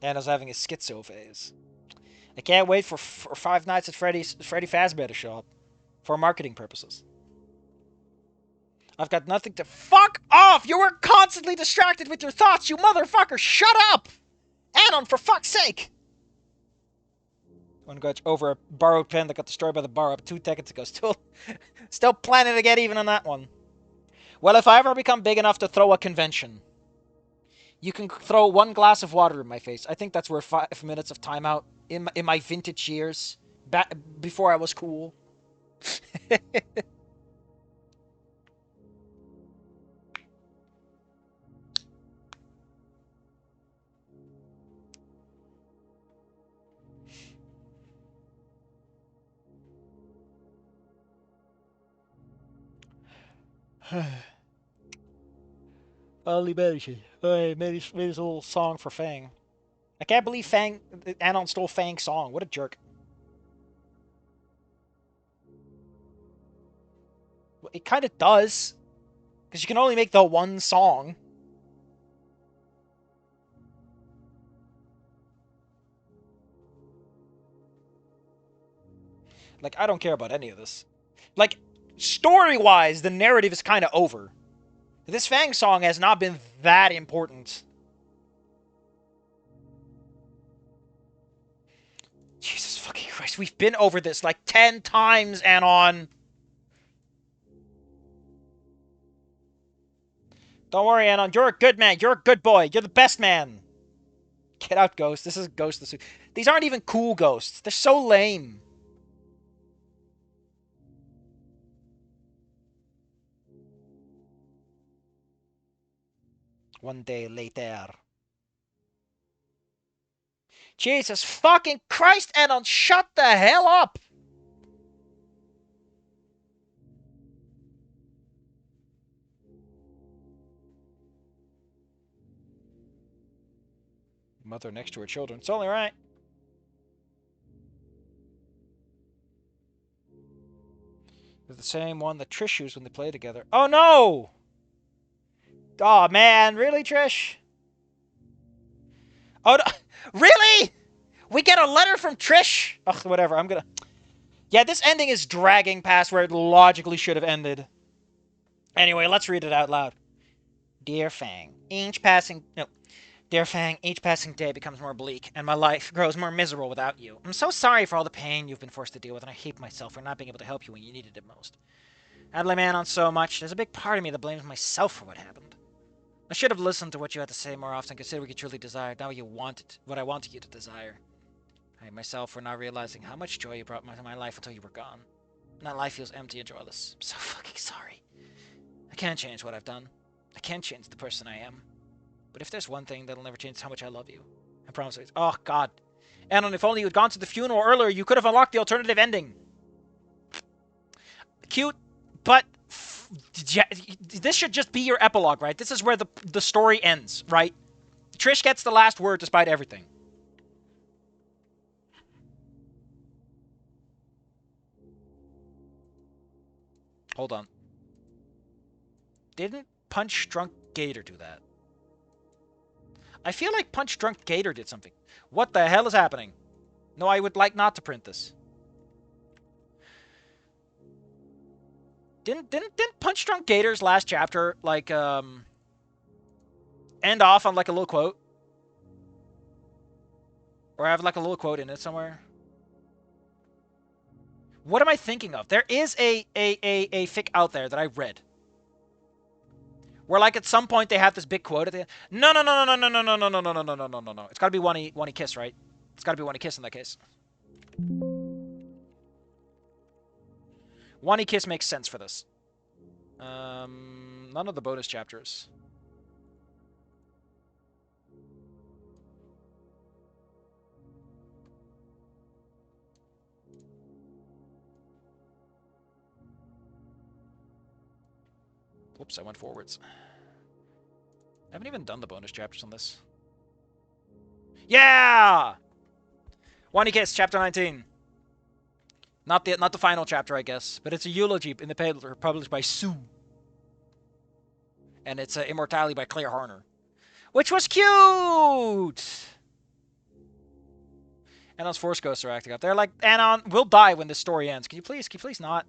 Anna's having a schizo phase. I can't wait for Five Nights at Freddy Fazbear to show up. For marketing purposes. I've got nothing to... Fuck off! You were constantly distracted with your thoughts, you motherfucker! Shut up! Anon, for fuck's sake! One grudge over a borrowed pen that got destroyed by the borrow 2 seconds ago. Still planning to get even on that one. Well, if I ever become big enough to throw a convention, you can throw 1 glass of water in my face. I think that's worth 5 minutes of timeout in my vintage years, back before I was cool. Only made his little song for Fang. I can't believe Anon stole Fang's song. What a jerk. It kind of does. Because you can only make the 1 song. Like, I don't care about any of this. Like, story-wise, the narrative is kind of over. This Fang song has not been that important. Jesus fucking Christ, we've been over this like 10 times, Anon. Don't worry, Anon. You're a good man. You're a good boy. You're the best man. Get out, Ghost. This is Ghost. These aren't even cool ghosts. They're so lame. One day later. Jesus fucking Christ, Anon. Shut the hell up. Mother next to her children. It's only right. They're the same one that Trish used when they play together. Oh no! Oh man, really, Trish? Oh, no. Really? We get a letter from Trish? Ugh, whatever. I'm gonna. Yeah, this ending is dragging past where it logically should have ended. Anyway, let's read it out loud. Dear Fang, Dear Fang, each passing day becomes more bleak, and my life grows more miserable without you. I'm so sorry for all the pain you've been forced to deal with, and I hate myself for not being able to help you when you needed it most. I blame Anon so much. There's a big part of me that blames myself for what happened. I should have listened to what you had to say more often, considering what you truly desired, not what I wanted you to desire. I hate myself for not realizing how much joy you brought into my life until you were gone. Now life feels empty and joyless. I'm so fucking sorry. I can't change what I've done. I can't change the person I am. But if there's one thing that'll never change, it's how much I love you. I promise you. Oh, God. Anon, if only you had gone to the funeral earlier, you could have unlocked the alternative ending. Cute, but this should just be your epilogue, right? This is where the story ends, right? Trish gets the last word despite everything. Hold on. Didn't Punch Drunk Gator do that? I feel like Punch Drunk Gator did something. What the hell is happening? No, I would like not to print this. Didn't Punch Drunk Gator's last chapter like end off on like a little quote? Or have like a little quote in it somewhere? What am I thinking of? There is a fic out there that I read. Where like at some point they have this big quote at the end. No. It's gotta be one he kiss, right? It's gotta be one he kiss in that case. One he kiss makes sense for this. None of the bonus chapters. Whoops, I went forwards. I haven't even done the bonus chapters on this. Yeah! One Kiss, chapter 19. Not the final chapter, I guess, but it's a eulogy in the paper published by Sue. And it's Immortality by Claire Horner. Which was cute! Anon's Force Ghosts are acting up. They're like, Anon, we'll die when this story ends. Can you please not?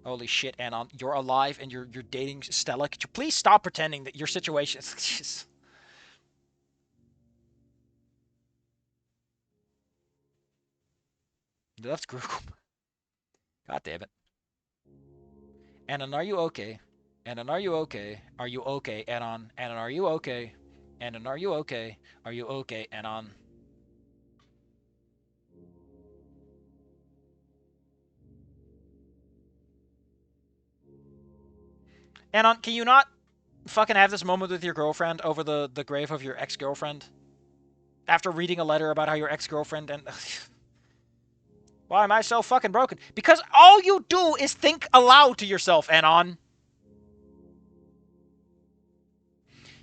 Holy shit, Anon, you're alive and you're dating Stella. Could you please stop pretending that your situation is... You left group. God damn it. Anon, are you okay? Anon, are you okay? Are you okay, Anon? Anon, are you okay? Anon, are you okay? Are you okay, Anon? Anon, can you not fucking have this moment with your girlfriend over the grave of your ex-girlfriend? After reading a letter about how your ex-girlfriend and... Why am I so fucking broken? Because all you do is think aloud to yourself, Anon.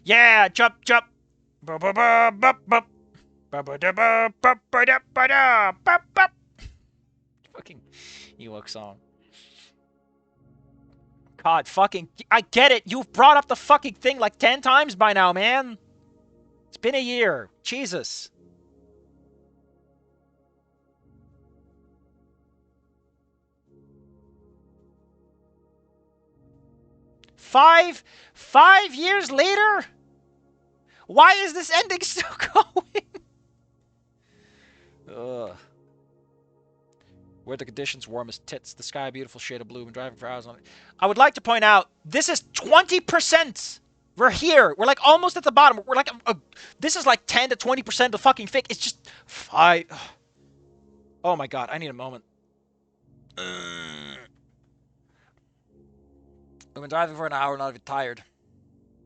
Yeah, chop, chop. Fucking Ewok song. God, fucking... I get it. You've brought up the fucking thing like 10 times by now, man. It's been a year. Jesus. Five years later? Why is this ending still going? Ugh. Where the conditions warm as tits, the sky a beautiful shade of blue, and driving for hours on it. I would like to point out, this is 20%. We're here. We're like almost at the bottom. We're like, this is like 10 to 20% of the fucking fic. It's just 5. Oh my god, I need a moment. We've been driving for an hour, not even tired.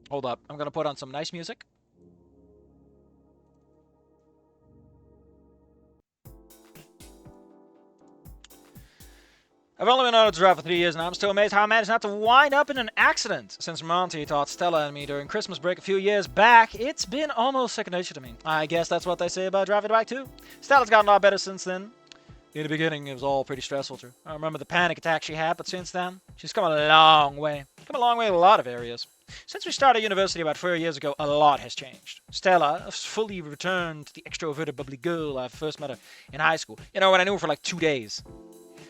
Hold up, I'm gonna put on some nice music. I've only been on a drive for 3 years and I'm still amazed how I managed not to wind up in an accident. Since Monty taught Stella and me during Christmas break a few years back, it's been almost second nature to me. I guess that's what they say about driving a bike too. Stella's gotten a lot better since then. In the beginning, it was all pretty stressful to her. I remember the panic attack she had, but since then, she's come a long way. Come a long way in a lot of areas. Since we started university about 4 years ago, a lot has changed. Stella has fully returned to the extroverted, bubbly girl I first met her in high school. You know, when I knew her for like 2 days.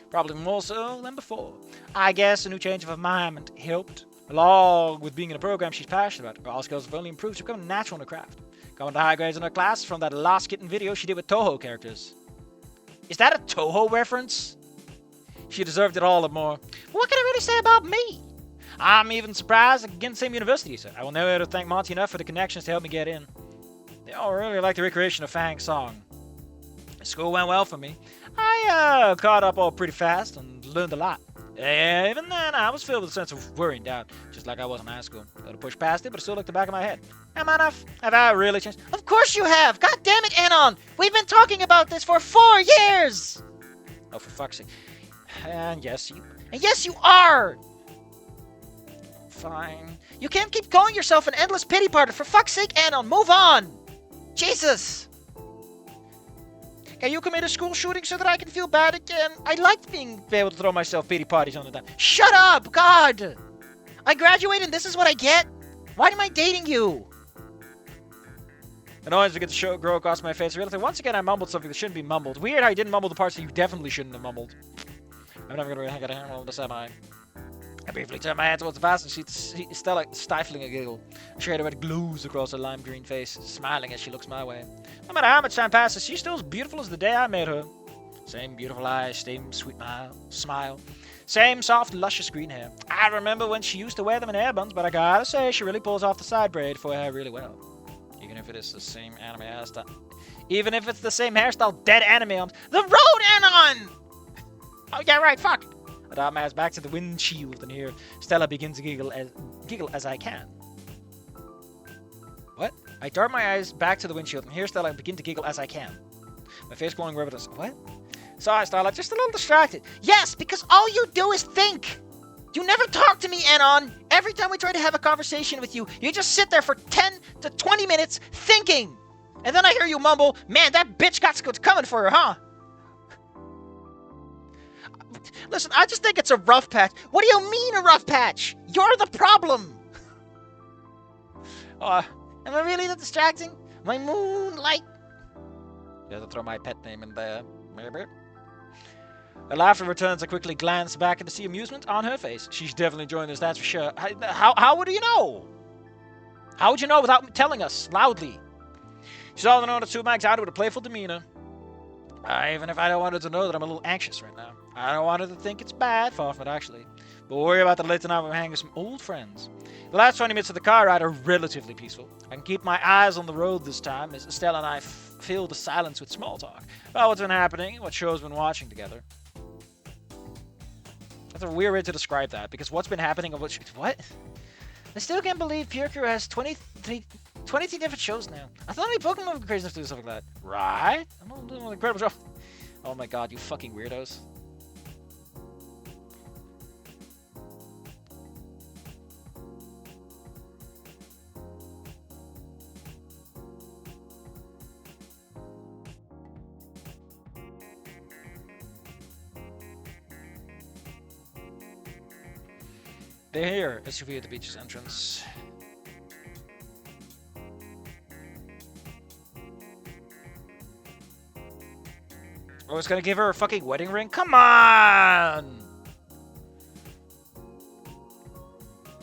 Probably more so than before. I guess a new change of environment helped, along with being in a program she's passionate about. Her all skills have only improved. She's become natural in her craft. Going to high grades in her class from that Lost Kitten video she did with Toho characters. Is that a Toho reference? She deserved it all and more. What can I really say about me? I'm even surprised I could get in the same university, so I will never thank Monty enough for the connections to help me get in. They all really like the recreation of Fang's song. School went well for me. I caught up all pretty fast and learned a lot. Even then, I was filled with a sense of worry and doubt, just like I was in high school. I to push past it, but it still looked the back of my head. Am I enough? Have I really changed? Of course you have! God damn it, Anon! We've been talking about this for 4 years! Oh, for fuck's sake. And yes, you are! Fine. You can't keep calling yourself an endless pity party. For fuck's sake, Anon, move on! Jesus! Can you commit a school shooting so that I can feel bad again? I liked being able to throw myself pity parties on the time. Shut up! God! I graduated and this is what I get? Why am I dating you? Annoyance begins to grow across my face. I realized that once again I mumbled something that shouldn't be mumbled. Weird how I didn't mumble the parts that you definitely shouldn't have mumbled. I'm never gonna really get a handle of this, am I? I briefly turned my head towards the vast and she's still like stifling a giggle. A shade of red glows across her lime green face, smiling as she looks my way. No matter how much time passes, she's still as beautiful as the day I met her. Same beautiful eyes, same sweet smile, same soft, luscious green hair. I remember when she used to wear them in hair buns, but I gotta say, she really pulls off the side braid for her hair really well. Even if it is the same anime hairstyle. Even if it's the same hairstyle, dead anime arms. The road, Anon! Oh, yeah, right, fuck. I dart my eyes back to the windshield, and here Stella begins to giggle as I can. What? I dart my eyes back to the windshield, and here Stella begin to giggle as I can. My face glowing red with what? Sorry, Starlight, just a little distracted. Yes, because all you do is think. You never talk to me, Anon. Every time we try to have a conversation with you, you just sit there for 10 to 20 minutes thinking. And then I hear you mumble, man, that bitch got what's coming for her, huh? Listen, I just think it's a rough patch. What do you mean a rough patch? You're the problem. Am I really that distracting? My moonlight. You have to throw my pet name in there. Maybe. Her laughter returns. I quickly glance back and to see amusement on her face. She's definitely enjoying this, that's for sure. How would you know? How would you know without telling us loudly? She's all in on the 2 mags out with a playful demeanor. Even if I don't want her to know that I'm a little anxious right now. I don't want her to think it's bad, far from it actually. But worry about the late tonight when we're hanging with some old friends. The last 20 minutes of the car ride are relatively peaceful. I can keep my eyes on the road this time as Estella and I fill the silence with small talk about what's been happening, what shows we've been watching together. That's a weird way to describe that, because what's been happening and what? I still can't believe Pure Crew has 23 different shows now. I thought only Pokemon would be crazy enough to do stuff like that. Right? I'm not doing an incredible show. Oh my god, you fucking weirdos. They're here. SUV at the beach's entrance. Oh, it's gonna give her a fucking wedding ring? Come on!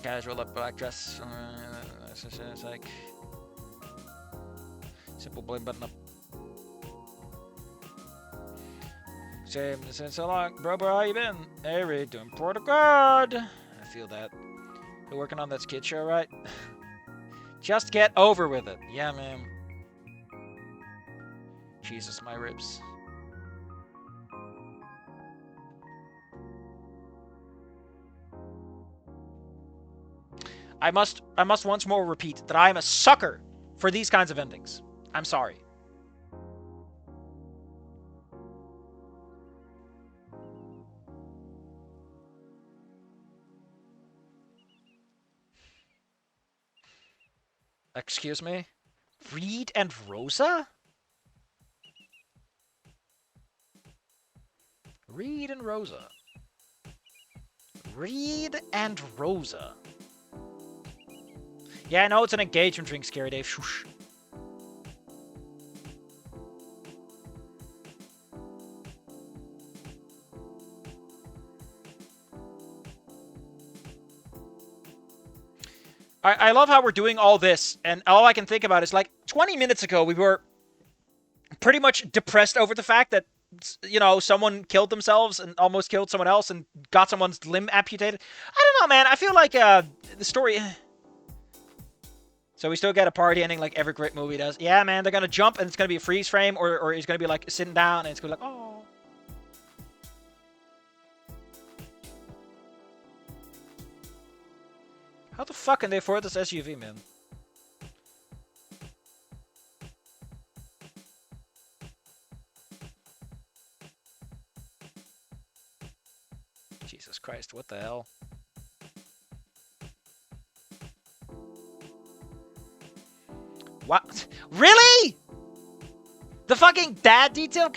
Casual up black dress. It's like simple bling button up. Same since so long, bro. How you been? Hey, Reed, doing port of guard. I feel that. You're working on that skid show, right? Just get over with it. Yeah, man. Jesus, my ribs. I must once more repeat that I am a sucker for these kinds of endings. I'm sorry. Excuse me? Reed and Rosa? Reed and Rosa. Reed and Rosa. Yeah, I know it's an engagement ring, Scary Dave. Shush. I love how we're doing all this, and all I can think about is, like, 20 minutes ago, we were pretty much depressed over the fact that, you know, someone killed themselves and almost killed someone else and got someone's limb amputated. I don't know, man. I feel like the story... So we still get a party ending like every great movie does. Yeah, man, they're going to jump, and it's going to be a freeze frame, or it's going to be, like, sitting down, and it's going to be like, oh... How the fuck can they afford this SUV, man? Jesus Christ, what the hell? What? Really? The fucking dad detail?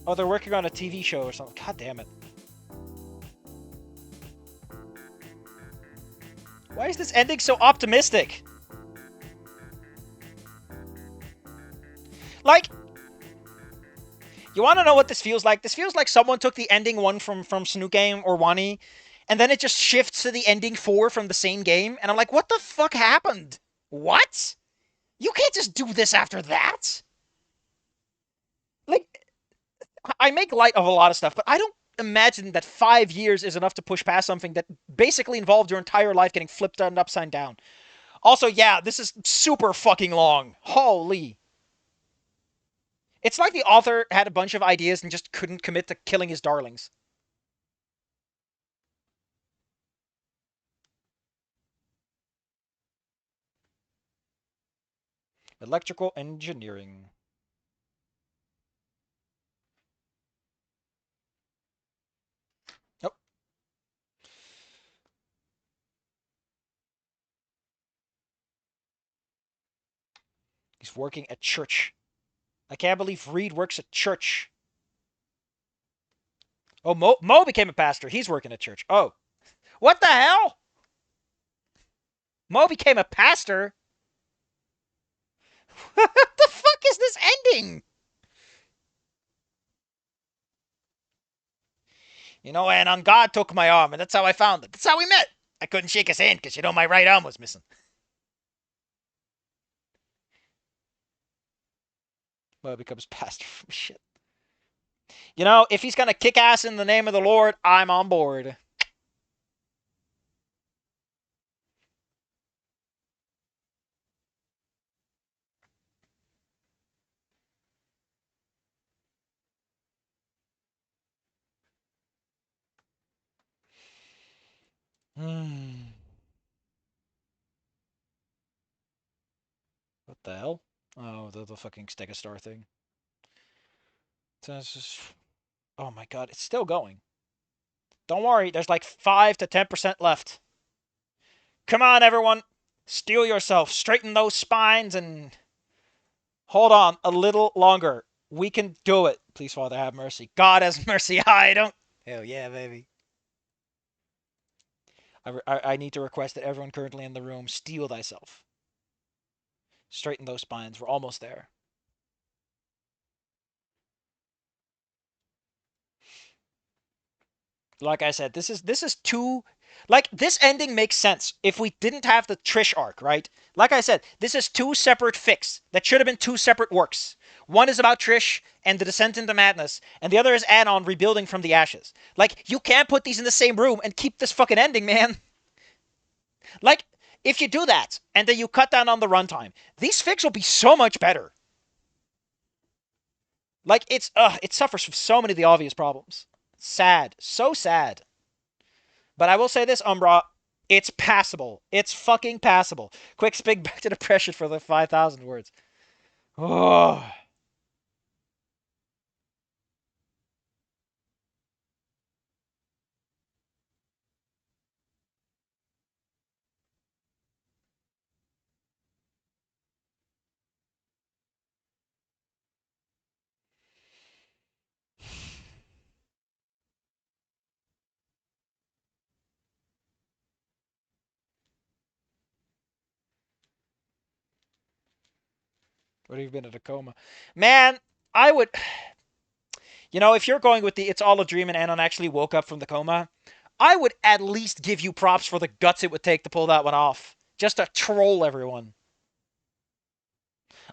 Oh, they're working on a TV show or something. God damn it. Why is this ending so optimistic? Like, you want to know what this feels like? This feels like someone took the ending 1 from Snoot Game or Wani, and then it just shifts to the ending 4 from the same game, and I'm like, what the fuck happened? What? You can't just do this after that. Like, I make light of a lot of stuff, but I don't imagine that 5 years is enough to push past something that basically involved your entire life getting flipped and upside down. Also, yeah, this is super fucking long. Holy. It's like the author had a bunch of ideas and just couldn't commit to killing his darlings. Electrical engineering. Nope. He's working at church. I can't believe Reed works at church. Oh, Mo became a pastor. He's working at church. Oh. What the hell? Mo became a pastor? What the fuck is this ending? You know, and on God took my arm, and that's how I found it. That's how we met. I couldn't shake his hand because, you know, my right arm was missing. Mo becomes pastor. Shit. You know, if he's going to kick ass in the name of the Lord, I'm on board. Hmm. What the hell? Oh, the fucking Stegastar thing. Just, oh my god, it's still going. Don't worry, there's like 5 to 10% left. Come on, everyone. Steel yourself. Straighten those spines and hold on a little longer. We can do it. Please, Father, have mercy. God has mercy. I don't. Hell yeah, baby. I need to request that everyone currently in the room steel thyself. Straighten those spines. We're almost there. Like I said, this is too like this ending makes sense if we didn't have the Trish arc, right? Like I said, this is two separate fics that should have been two separate works. One is about Trish and the descent into madness, and the other is Anon rebuilding from the ashes. Like, you can't put these in the same room and keep this fucking ending, man. Like, if you do that and then you cut down on the runtime, these fics will be so much better. Like, it suffers from so many of the obvious problems. Sad, so sad. But I will say this, Umbra, it's passable. It's fucking passable. Quick spig back to depression for the 5,000 words. Oh. What have you been in a coma? Man, I would. You know, if you're going with the it's all a dream and Anon actually woke up from the coma, I would at least give you props for the guts it would take to pull that one off. Just to troll everyone.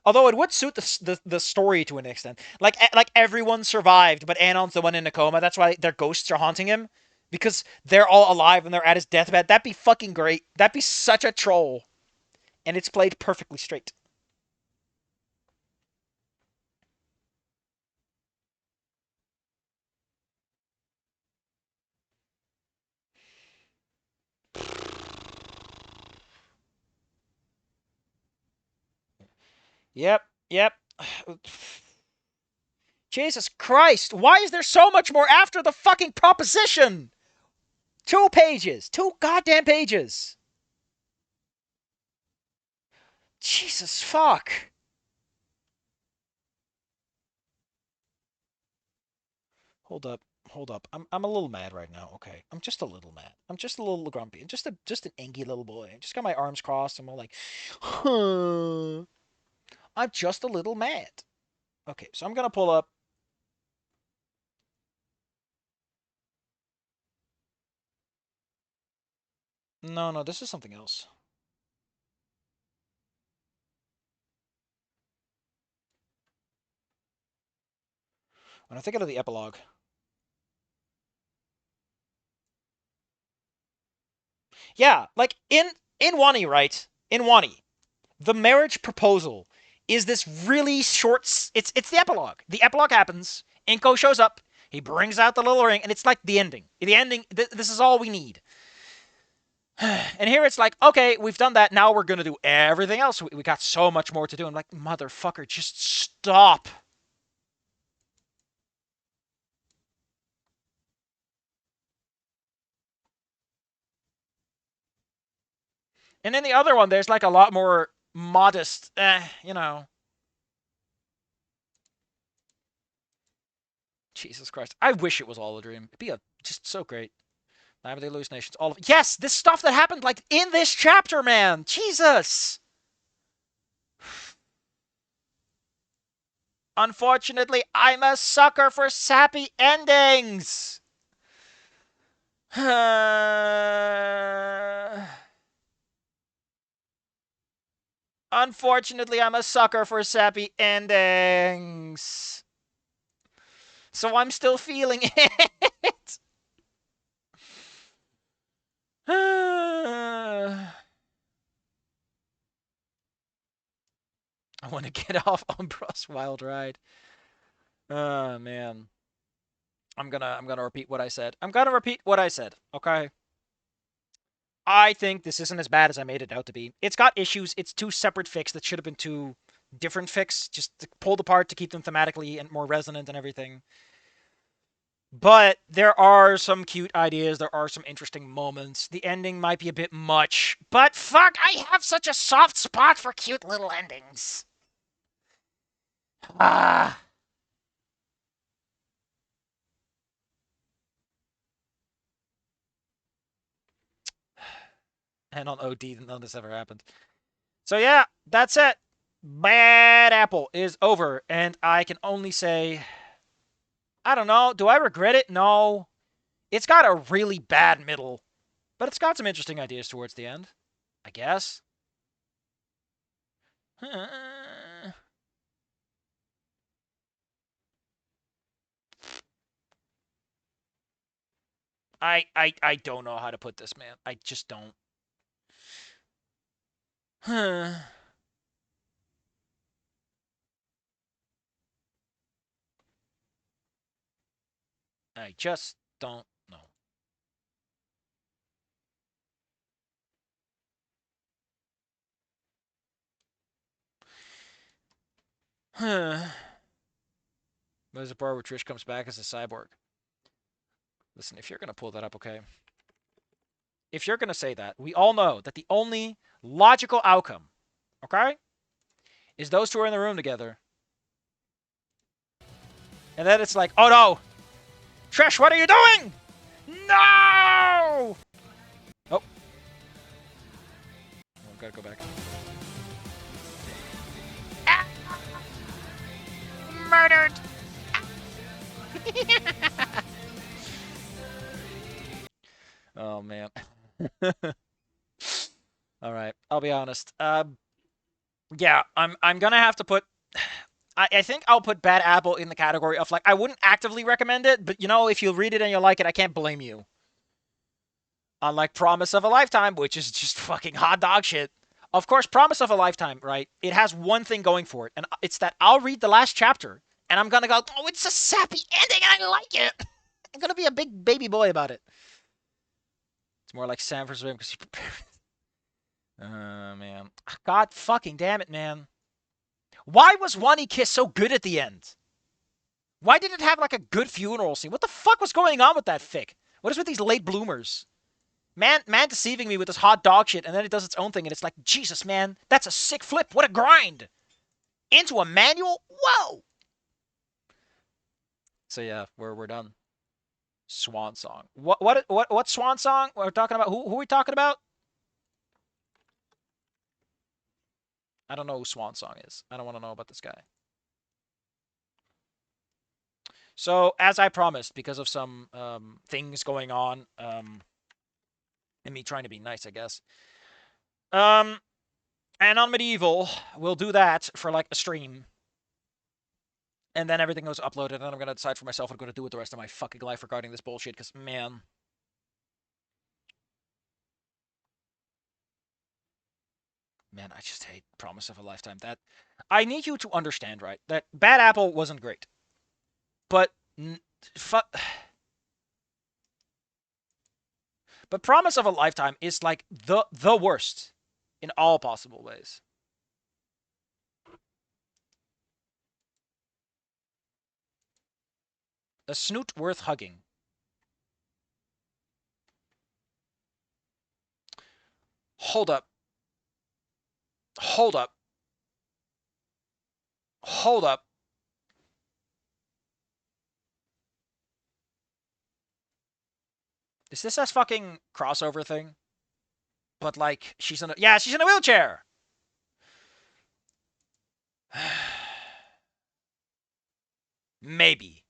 Although it would suit the story to an extent. Like everyone survived, but Anon's the one in a coma. That's why their ghosts are haunting him. Because they're all alive and they're at his deathbed. That'd be fucking great. That'd be such a troll. And it's played perfectly straight. Yep, yep. Jesus Christ, why is there so much more after the fucking proposition? 2 pages. 2 goddamn pages. Jesus fuck. Hold up. Hold up. I'm a little mad right now, okay? I'm just a little mad. I'm just a little grumpy. I'm just an angy little boy. I just got my arms crossed. I'm all like, huh. I'm just a little mad. Okay, so I'm gonna pull up. No, no, this is something else. When I think of the epilogue. Yeah, like in Wani, right? in Wani, the marriage proposal is this really short. It's the epilogue. The epilogue happens. Inko shows up. He brings out the little ring, and it's like the ending. The ending. This is all we need. And here it's like, okay, we've done that. Now we're gonna do everything else. We got so much more to do. I'm like, motherfucker, just stop. And then the other one, there's like a lot more modest, you know. Jesus Christ. I wish it was all a dream. It'd be just so great. Night of the hallucinations. All of it. Yes, this stuff that happened like in this chapter, man. Jesus. Unfortunately, I'm a sucker for sappy endings. Unfortunately, I'm a sucker for sappy endings. So I'm still feeling it. I want to get off Umbra's wild ride. Oh man. I'm gonna repeat what I said. Okay? I think this isn't as bad as I made it out to be. It's got issues. It's two separate fics that should have been two different fics, just pulled apart to keep them thematically and more resonant and everything. But there are some cute ideas. There are some interesting moments. The ending might be a bit much, but fuck, I have such a soft spot for cute little endings. Ah. And on OD, none of this ever happened. So yeah, that's it. Bad Apple is over, and I can only say, I don't know. Do I regret it? No. It's got a really bad middle, but it's got some interesting ideas towards the end, I guess. I don't know how to put this, man. I just don't. I just don't know. There's a part where Trish comes back as a cyborg. Listen, if you're going to pull that up, okay? If you're going to say that, we all know that the only logical outcome, okay, is those two are in the room together. And then it's like, oh no! Trish, what are you doing? No! Oh. I've got to go back. Ah! Murdered! Oh man. All right, I'll be honest. Yeah, I'm gonna have to put. I think I'll put Bad Apple in the category of like I wouldn't actively recommend it, but you know if you read it and you like it, I can't blame you. Unlike Promise of a Lifetime, which is just fucking hot dog shit. Of course, Promise of a Lifetime, right? It has one thing going for it, and it's that I'll read the last chapter and I'm gonna go, oh, it's a sappy ending, and I like it. I'm gonna be a big baby boy about it. It's more like Sanford's Swim because he prepared. Man. God fucking damn it, man. Why was Wani Kiss so good at the end? Why did it have like a good funeral scene? What the fuck was going on with that fic? What is with these late bloomers? Man deceiving me with this hot dog shit, and then it does its own thing, and it's like, Jesus, man, that's a sick flip. What a grind. Into a manual? Whoa! So yeah, we're done. Swan song. What swan song? We're talking about who are we talking about? I don't know who Swan Song is. I don't want to know about this guy. So, as I promised, because of some things going on, and me trying to be nice, I guess. And on Medieval, we'll do that for like a stream. And then everything goes uploaded, and then I'm going to decide for myself what I'm going to do with the rest of my fucking life regarding this bullshit, because, man. Man, I just hate Promise of a Lifetime. That I need you to understand, right? That Bad Apple wasn't great, but but Promise of a Lifetime is like the worst in all possible ways. A snoot worth hugging. Hold up. Hold up. Hold up. Is this a fucking crossover thing? But like she's in a she's in a wheelchair. Maybe.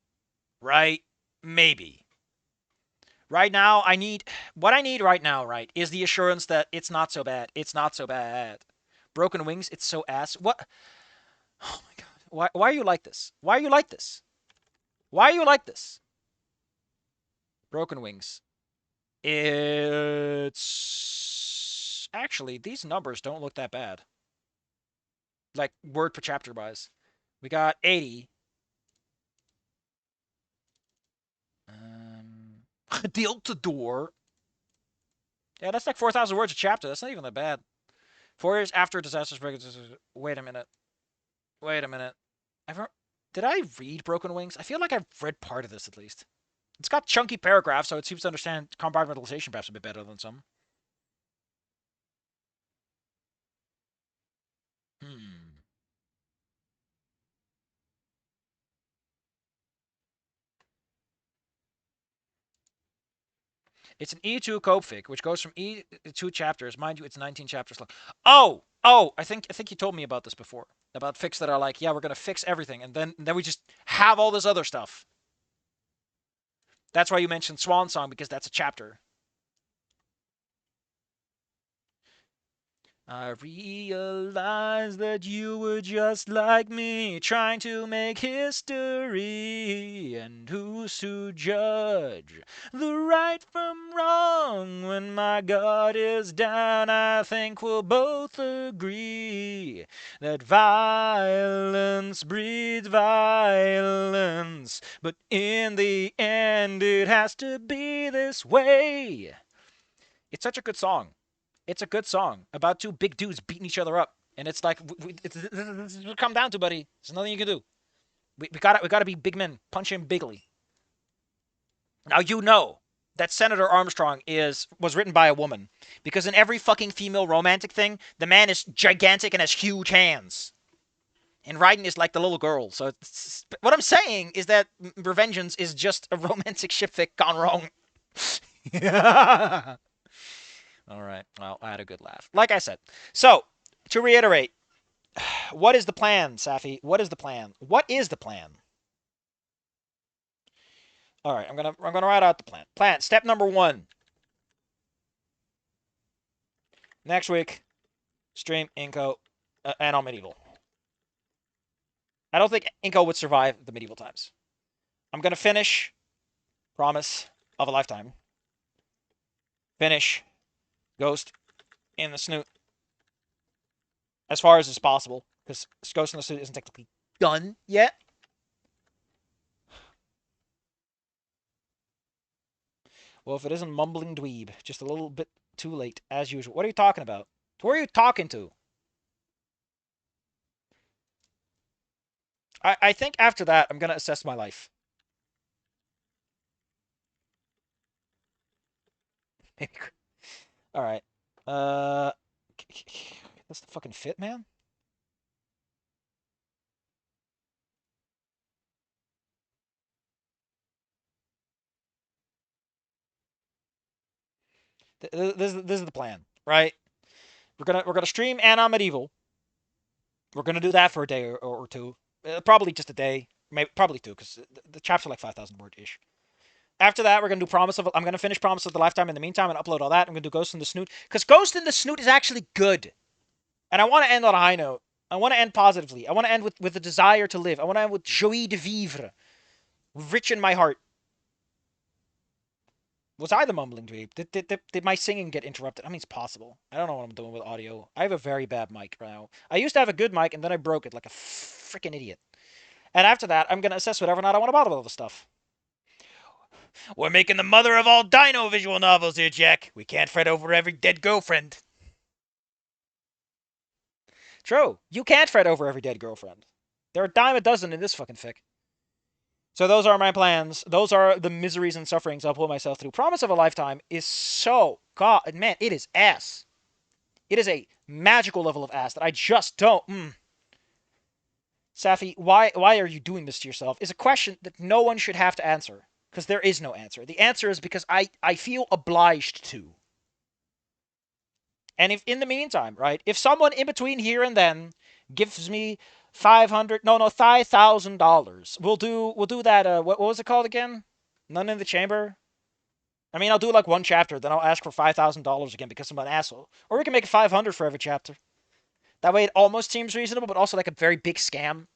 Right? Maybe. Right now, what I need right now, right, is the assurance that it's not so bad. It's not so bad. Broken Wings, it's so ass. What? Oh my god. Why are you like this? Why are you like this? Why are you like this? Broken Wings. It's actually these numbers don't look that bad. Like word per chapter wise. We got 80. Deal to door. Yeah, that's like 4,000 words a chapter. That's not even that bad. 4 years after disaster spread. Wait a minute. Wait a minute. Did I read Broken Wings? I feel like I've read part of this at least. It's got chunky paragraphs, so it seems to understand compartmentalization perhaps a bit better than some. Hmm. It's an E2 cope fic, which goes from E2 chapters. Mind you, it's 19 chapters long. Oh, I think you told me about this before. About fics that are like, yeah, we're gonna fix everything, and then we just have all this other stuff. That's why you mentioned Swan Song, because that's a chapter. I realized that you were just like me, trying to make history. And who's to judge the right from wrong? When my guard is down, I think we'll both agree that violence breeds violence. But in the end, it has to be this way. It's such a good song. It's a good song about two big dudes beating each other up, and it's like this is what it come down to, buddy. There's nothing you can do. We gotta be big men, punch him bigly. Now you know that Senator Armstrong was written by a woman, because in every fucking female romantic thing, the man is gigantic and has huge hands, and Raiden is like the little girl. So what I'm saying is that Revengeance is just a romantic shipfic gone wrong. All right. Well, I had a good laugh. Like I said. So, to reiterate, what is the plan, Safi? What is the plan? What is the plan? All right, I'm gonna write out the plan. Plan. Step number 1. Next week, stream Inko and on medieval. I don't think Inko would survive the medieval times. I'm gonna finish Promise of a Lifetime. Finish Ghost in the Snoot as far as is possible, because Ghost in the Snoot isn't technically done yet. Well, if it isn't mumbling dweeb, just a little bit too late, as usual. What are you talking about? Who are you talking to? I think after that, I'm going to assess my life. All right. That's the fucking fit, man. This is the plan, right? We're gonna stream Anna Medieval. We're gonna do that for a day or two. Probably just a day, maybe probably two, because the chapters are like 5,000 word ish. After that, we're gonna do Promise of. I'm gonna finish Promise of the Lifetime in the meantime and upload all that. I'm gonna do Ghost in the Snoot, because Ghost in the Snoot is actually good, and I want to end on a high note. I want to end positively. I want to end with a desire to live. I want to end with joie de vivre, rich in my heart. Was I the mumbling dweeb? Did my singing get interrupted? I mean, it's possible. I don't know what I'm doing with audio. I have a very bad mic right now. I used to have a good mic, and then I broke it like a freaking idiot. And after that, I'm going to assess whether or not I want to bother with all this stuff. We're making the mother of all dino visual novels here, Jack. We can't fret over every dead girlfriend. True. You can't fret over every dead girlfriend. There are a dime a dozen in this fucking fic. So those are my plans. Those are the miseries and sufferings I'll put myself through. Promise of a Lifetime is so... God, man, it is ass. It is a magical level of ass that I just don't... Safi, why are you doing this to yourself? Is a question that no one should have to answer. Because there is no answer. The answer is because I feel obliged to. And if in the meantime, right, if someone in between here and then gives me $5,000, we'll do that. What was it called again? None in the Chamber. I mean, I'll do like one chapter, then I'll ask for $5,000 again because I'm an asshole. Or we can make it 500 for every chapter. That way, it almost seems reasonable, but also like a very big scam.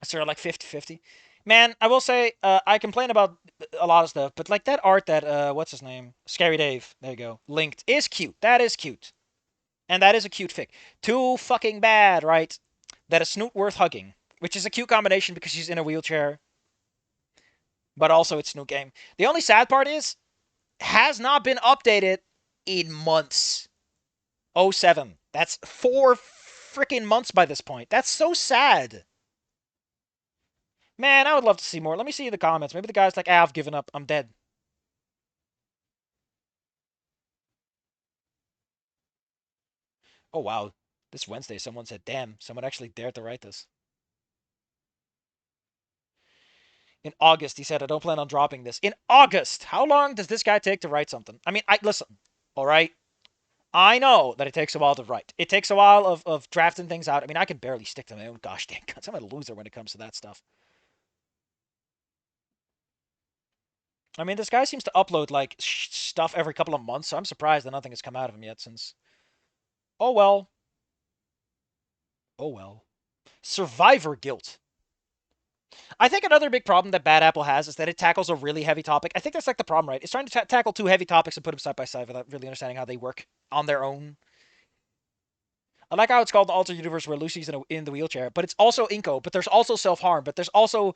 Sort of like 50-50. Man, I will say, I complain about a lot of stuff, but like that art that, what's his name? Scary Dave, there you go, linked, is cute. That is cute. And that is a cute fic. Too fucking bad, right? That a Snoot worth hugging, which is a cute combination because she's in a wheelchair, but also it's Snoot game. The only sad part is, has not been updated in months. 07. That's 4 freaking months by this point. That's so sad. Man, I would love to see more. Let me see in the comments. Maybe the guy's like, I've given up. I'm dead. Oh, wow. This Wednesday, someone said, damn, someone actually dared to write this. In August, he said, I don't plan on dropping this. In August! How long does this guy take to write something? I mean, listen, all right? I know that it takes a while to write. It takes a while of drafting things out. I mean, I can barely stick to my own gosh dang guns. I'm a loser when it comes to that stuff. I mean, this guy seems to upload, like, stuff every couple of months, so I'm surprised that nothing has come out of him yet since... Oh, well. Oh, well. Survivor guilt. I think another big problem that Bad Apple has is that it tackles a really heavy topic. I think that's like the problem, right? It's trying to tackle two heavy topics and put them side by side without really understanding how they work on their own. I like how it's called the Alter Universe where Lucy's in the wheelchair, but it's also Inko, but there's also self-harm, but there's also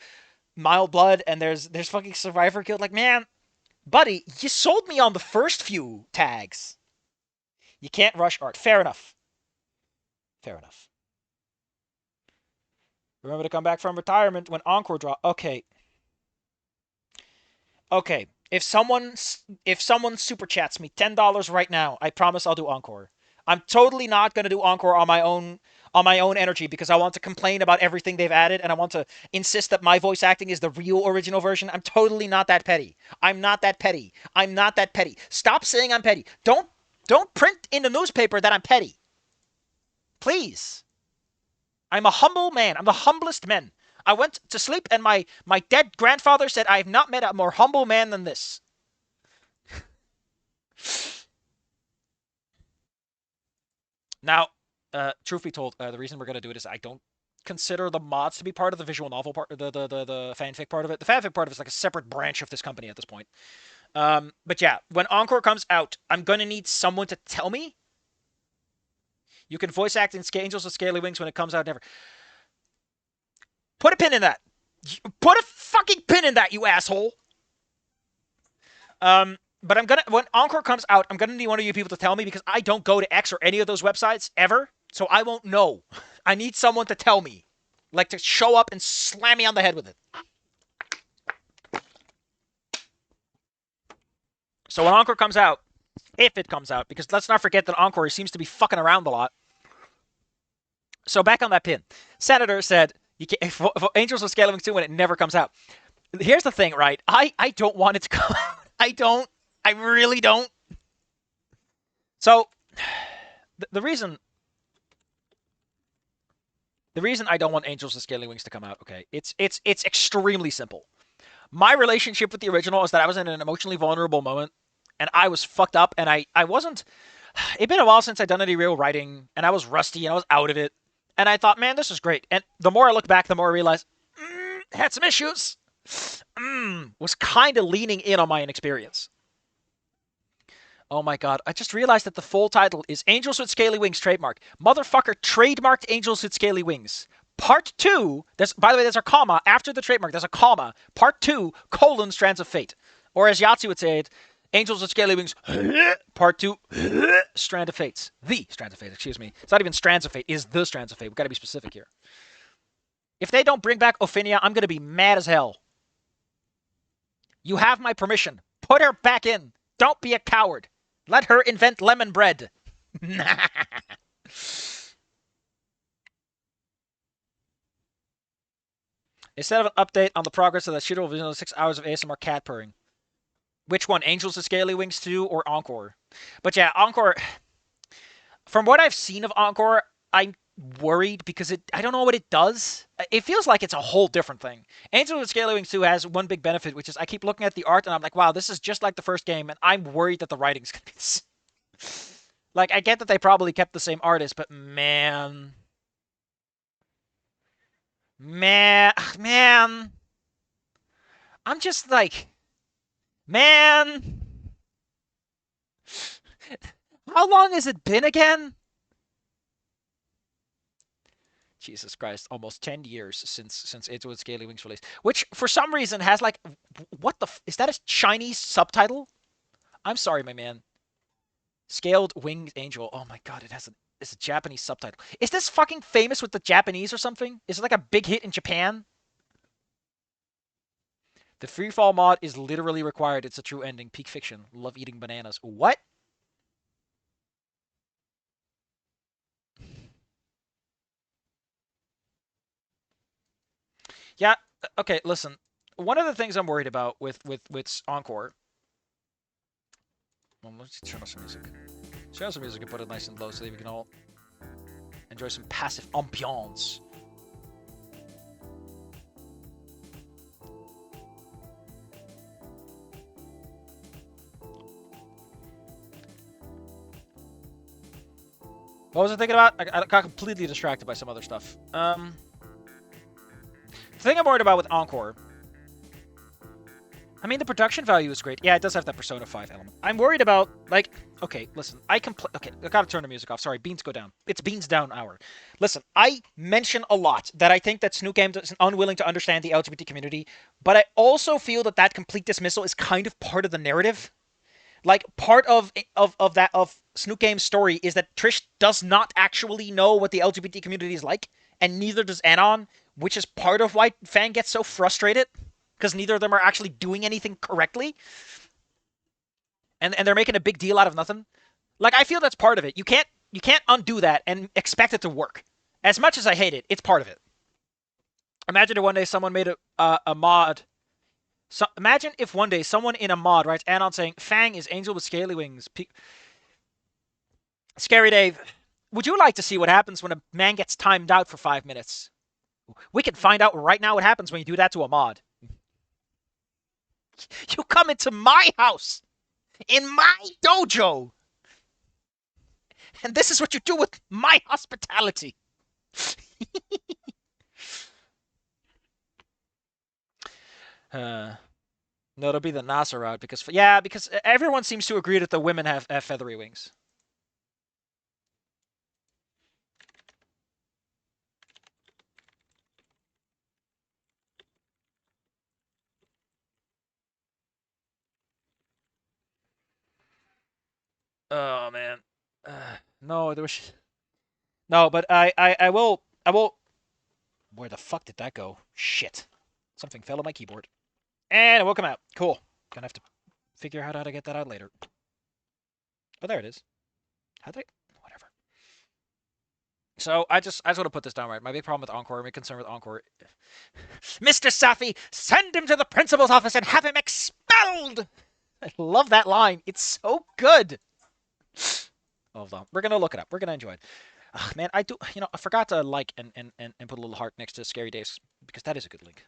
mild blood, and there's fucking Survivor guilt. Like, man, buddy, you sold me on the first few tags. You can't rush art. Fair enough. Fair enough. Remember to come back from retirement when Encore drop. Okay. Okay. If someone super chats me $10 right now, I promise I'll do Encore. I'm totally not gonna do Encore on my own energy because I want to complain about everything they've added and I want to insist that my voice acting is the real original version. I'm totally not that petty. I'm not that petty. I'm not that petty. Stop saying I'm petty. Don't print in the newspaper that I'm petty. Please. I'm a humble man. I'm the humblest man. I went to sleep and my dead grandfather said I have not met a more humble man than this. Now, truth be told, the reason we're going to do it is I don't consider the mods to be part of the visual novel part, the fanfic part of it. The fanfic part of it is like a separate branch of this company at this point. But yeah, when Encore comes out, I'm going to need someone to tell me. You can voice act in Angels with Scaly Wings when it comes out. Never. Put a pin in that. Put a fucking pin in that, you asshole. But I'm gonna, when Encore comes out, I'm gonna need one of you people to tell me because I don't go to X or any of those websites ever, so I won't know. I need someone to tell me, like to show up and slam me on the head with it. So when Encore comes out, if it comes out, because let's not forget that Encore seems to be fucking around a lot. So back on that pin, Senator said, "You can't, if Angels with Scaling 2 when it never comes out." Here's the thing, right? I don't want it to come out. I don't. I really don't. So the reason I don't want Angels with Scaly Wings to come out, okay, it's extremely simple. My relationship with the original is that I was in an emotionally vulnerable moment, and I was fucked up, and I wasn't... It'd been a while since I'd done any real writing, and I was rusty, and I was out of it, and I thought, man, this is great. And the more I look back, the more I realize, had some issues. was kind of leaning in on my inexperience. Oh my god, I just realized that the full title is Angels with Scaly Wings trademark. Motherfucker trademarked Angels with Scaly Wings. Part 2, by the way, there's a comma after the trademark, there's a comma. Part 2, Strands of Fate. Or as Yahtzee would say it, Angels with Scaly Wings, Part 2, Strand of Fates. The Strands of Fate, excuse me. It's not even Strands of Fate, it's the Strands of Fate. We've got to be specific here. If they don't bring back Ophinia, I'm going to be mad as hell. You have my permission. Put her back in. Don't be a coward. Let her invent lemon bread. Instead of an update on the progress of that shit over 6 hours of ASMR cat purring. Which one? Angels with Scaly Wings 2 or Encore? But yeah, Encore. From what I've seen of Encore, I'm worried because I don't know what it does. It feels like it's a whole different thing. Angels with Scaly Wings 2 has one big benefit, which is I keep looking at the art and I'm like, wow, this is just like the first game, and I'm worried that the writing's gonna be. Like, I get that they probably kept the same artist, but man. Man. I'm just like, man. How long has it been again? Jesus Christ, almost 10 years since Angels with Scaly Wings released. Which, for some reason, has like, what the, is that a Chinese subtitle? I'm sorry, my man. Scaled Winged Angel. Oh my god, it's a Japanese subtitle. Is this fucking famous with the Japanese or something? Is it like a big hit in Japan? The freefall mod is literally required. It's a true ending. Peak fiction. Love eating bananas. What? Yeah, okay, listen. One of the things I'm worried about with Encore. Well, let's turn on some music. Turn on some music and put it nice and low so that we can all enjoy some passive ambiance. What was I thinking about? I got completely distracted by some other stuff. The thing I'm worried about with Encore, I mean, the production value is great. Yeah, it does have that Persona 5 element. I'm worried about, like, okay, listen, okay, I gotta turn the music off. Sorry, beans go down. It's beans down hour. Listen, I mention a lot that I think that Snoot Games is unwilling to understand the LGBT community, but I also feel that that complete dismissal is kind of part of the narrative. Like, part of Snoot Game's story is that Trish does not actually know what the LGBT community is like, and neither does Anon, which is part of why Fang gets so frustrated, because neither of them are actually doing anything correctly, and they're making a big deal out of nothing. Like, I feel that's part of it. You can't undo that and expect it to work. As much as I hate it, it's part of it. Imagine if one day someone made a mod. So imagine if one day someone in a mod writes Anon saying Fang is Angel with Scaly Wings. Scary Dave, would you like to see what happens when a man gets timed out for 5 minutes? We can find out right now what happens when you do that to a mod. You come into my house, in my dojo, and this is what you do with my hospitality. No, it'll be the NASA route because everyone seems to agree that the women have feathery wings. Oh man, no, there was no, but I will. Where the fuck did that go? Shit, something fell on my keyboard, and it will come out. Cool. Gonna have to figure out how to get that out later. Oh, there it is. How do I? Whatever. So I just want to put this down right. My big problem with Encore, my concern with Encore, Mr. Safi, send him to the principal's office and have him expelled. I love that line. It's so good. Hold on. We're gonna look it up. We're gonna enjoy it. Ugh, man, I forgot to like and put a little heart next to Scary Days because that is a good link.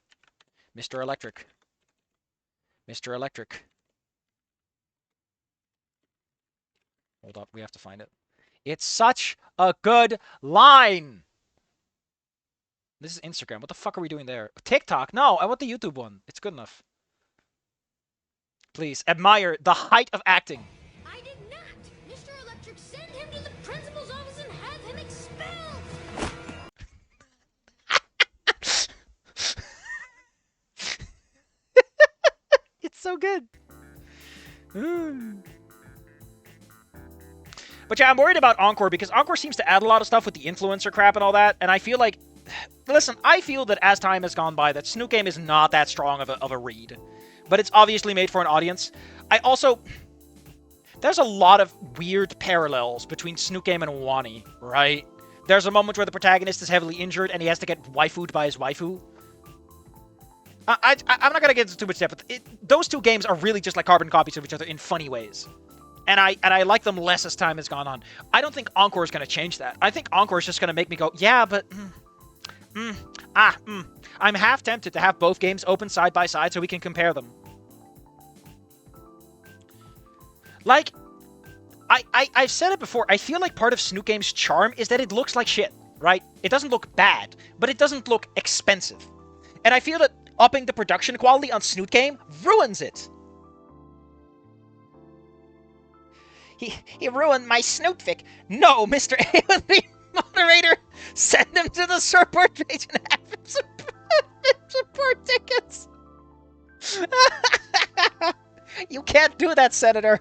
Mr. Electric. Mr. Electric. Hold up, we have to find it. It's such a good line. This is Instagram. What the fuck are we doing there? TikTok? No, I want the YouTube one. It's good enough. Please, admire the height of acting. I did not. Mr. Electric, send him to the principal's office and have him expelled. It's so good. But yeah, I'm worried about Encore because Encore seems to add a lot of stuff with the influencer crap and all that, and I feel like, listen, I feel that as time has gone by, that Snoot Game is not that strong of a read, but it's obviously made for an audience. I also, there's a lot of weird parallels between Snoot Game and Wani, right? There's a moment where the protagonist is heavily injured and he has to get waifued by his waifu. I'm not gonna get into too much depth, but those two games are really just like carbon copies of each other in funny ways. And I like them less as time has gone on. I don't think Encore is going to change that. I think Encore is just going to make me go, yeah, but... I'm half tempted to have both games open side by side so we can compare them. Like, I've said it before, I feel like part of Snoot Game's charm is that it looks like shit, right? It doesn't look bad, but it doesn't look expensive. And I feel that upping the production quality on Snoot Game ruins it. He ruined my Snoot Fic. No, Mr. A, moderator, send him to the support page and have him support tickets. You can't do that, Senator.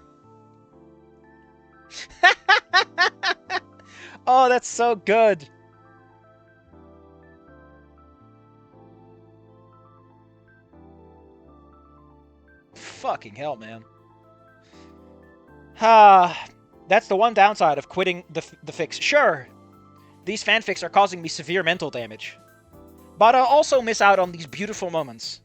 Oh, that's so good. Fucking hell, man. That's the one downside of quitting the fics. Sure, these fanfics are causing me severe mental damage. But I'll also miss out on these beautiful moments.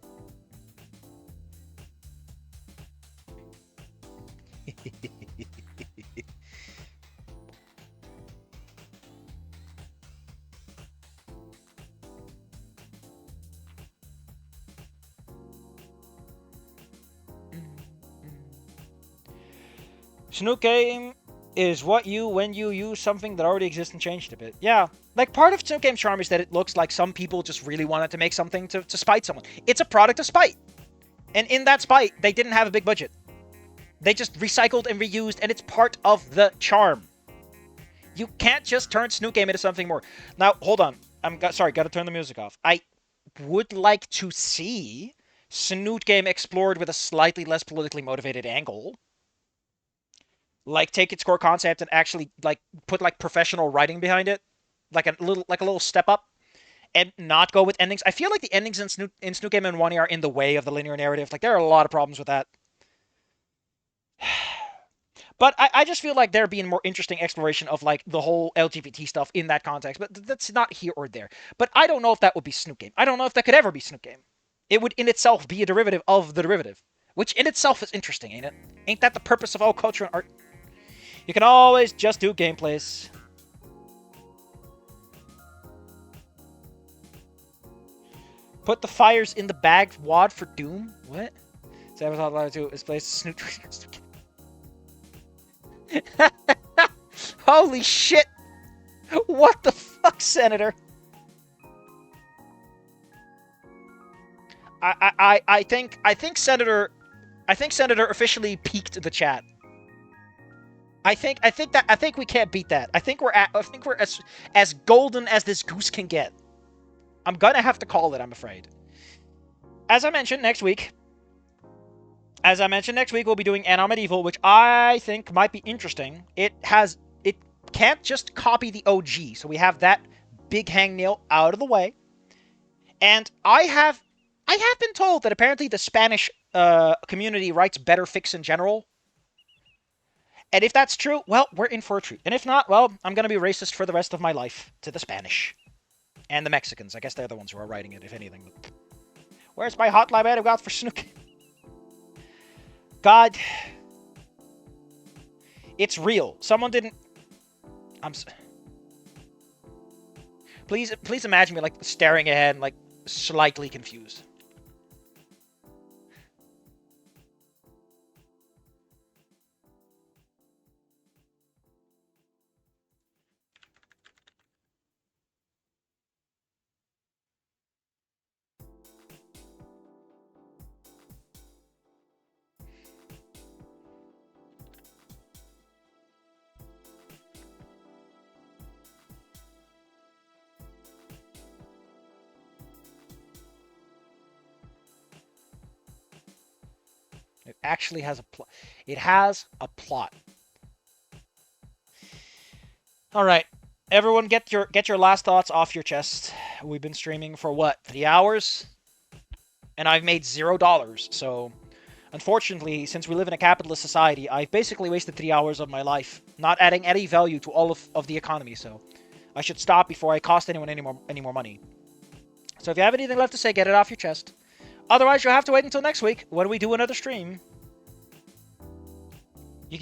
Snoot Game is what when you use something that already exists and change it a bit. Yeah. Like, part of Snoot Game's charm is that it looks like some people just really wanted to make something to spite someone. It's a product of spite. And in that spite, they didn't have a big budget. They just recycled and reused, and it's part of the charm. You can't just turn Snoot Game into something more. Now, hold on. Sorry, gotta turn the music off. I would like to see Snoot Game explored with a slightly less politically motivated angle. Like, take its core concept and actually, like, put, like, professional writing behind it. Like a little step up. And not go with endings. I feel like the endings in Snoot Game and Wani are in the way of the linear narrative. Like, there are a lot of problems with that. But I just feel like there being more interesting exploration of, like, the whole LGBT stuff in that context. But that's not here or there. But I don't know if that would be Snoot Game. I don't know if that could ever be Snoot Game. It would, in itself, be a derivative of the derivative. Which, in itself, is interesting, ain't it? Ain't that the purpose of all culture and art? You can always just do gameplays. Put the fires in the bag wad for Doom? What? Sabotage Ladder 2 is placed Snoot. Holy shit! What the fuck, Senator? I think Senator officially peaked the chat. I think we can't beat that. I think we're as golden as this goose can get. I'm gonna have to call it, I'm afraid. As I mentioned, next week we'll be doing Anno Medieval, which I think might be interesting. It can't just copy the OG, so we have that big hangnail out of the way. And I have been told that apparently the Spanish community writes better fics in general. And if that's true, well, we're in for a treat. And if not, well, I'm going to be racist for the rest of my life to the Spanish. And the Mexicans. I guess they're the ones who are writing it, if anything. Where's my hotline I've got for Snook? God. It's real. Someone didn't... Please imagine me, like, staring ahead and, like, slightly confused. actually has a plot. It has a plot. All right, everyone, get your last thoughts off your chest. We've been streaming for what, 3 hours, and I've made $0. So, unfortunately, since we live in a capitalist society, I've basically wasted 3 hours of my life, not adding any value to all of the economy. So, I should stop before I cost anyone any more money. So, if you have anything left to say, get it off your chest. Otherwise, you'll have to wait until next week when we do another stream. You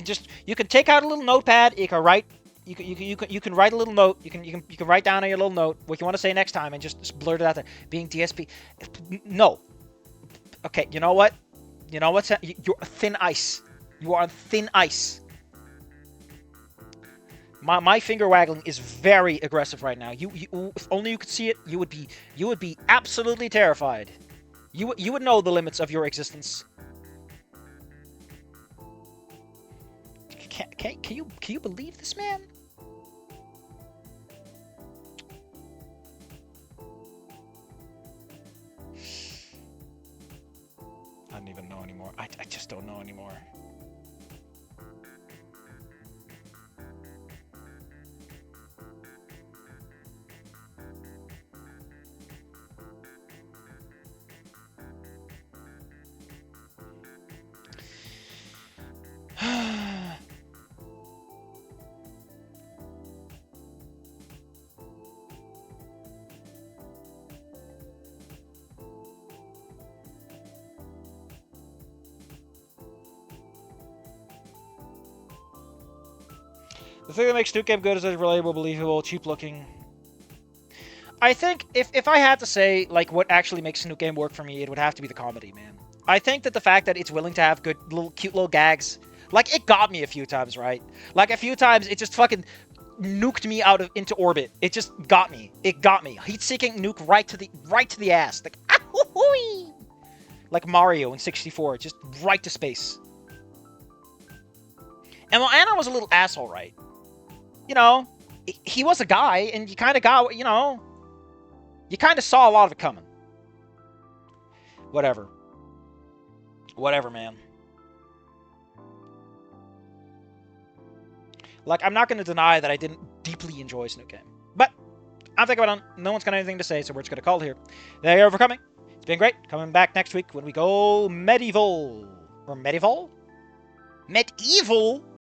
can take out a little notepad. You can write. You can write a little note. You can write down on your little note what you want to say next time and just blurt it out there. Being DSP, no. Okay, you know what? You know what's you're thin ice. You are on thin ice. My finger waggling is very aggressive right now. You if only you could see it, you would be absolutely terrified. You would know the limits of your existence. Can you believe this, man? I don't even know anymore. I just don't know anymore. The thing that makes Snoot Game good is that it's relatable, believable, cheap looking. I think if I had to say like what actually makes Snoot Game work for me, it would have to be the comedy, man. I think that the fact that it's willing to have good cute little gags, like it got me a few times, right? Like a few times it just fucking nuked me into orbit. It just got me. It got me. Heat-seeking nuke right to the ass. Like ah-hoo-hoo-wee! Like Mario in 64, just right to space. And well, Anna was a little asshole, right? You know, he was a guy, and you kind of got, you know, you kind of saw a lot of it coming. Whatever. Whatever, man. Like, I'm not going to deny that I didn't deeply enjoy Snoot Game. But, I'm thinking about it. No one's got anything to say, so we're just going to call it here. Thank you for coming. It's been great. Coming back next week when we go medieval. Or medieval? Medieval?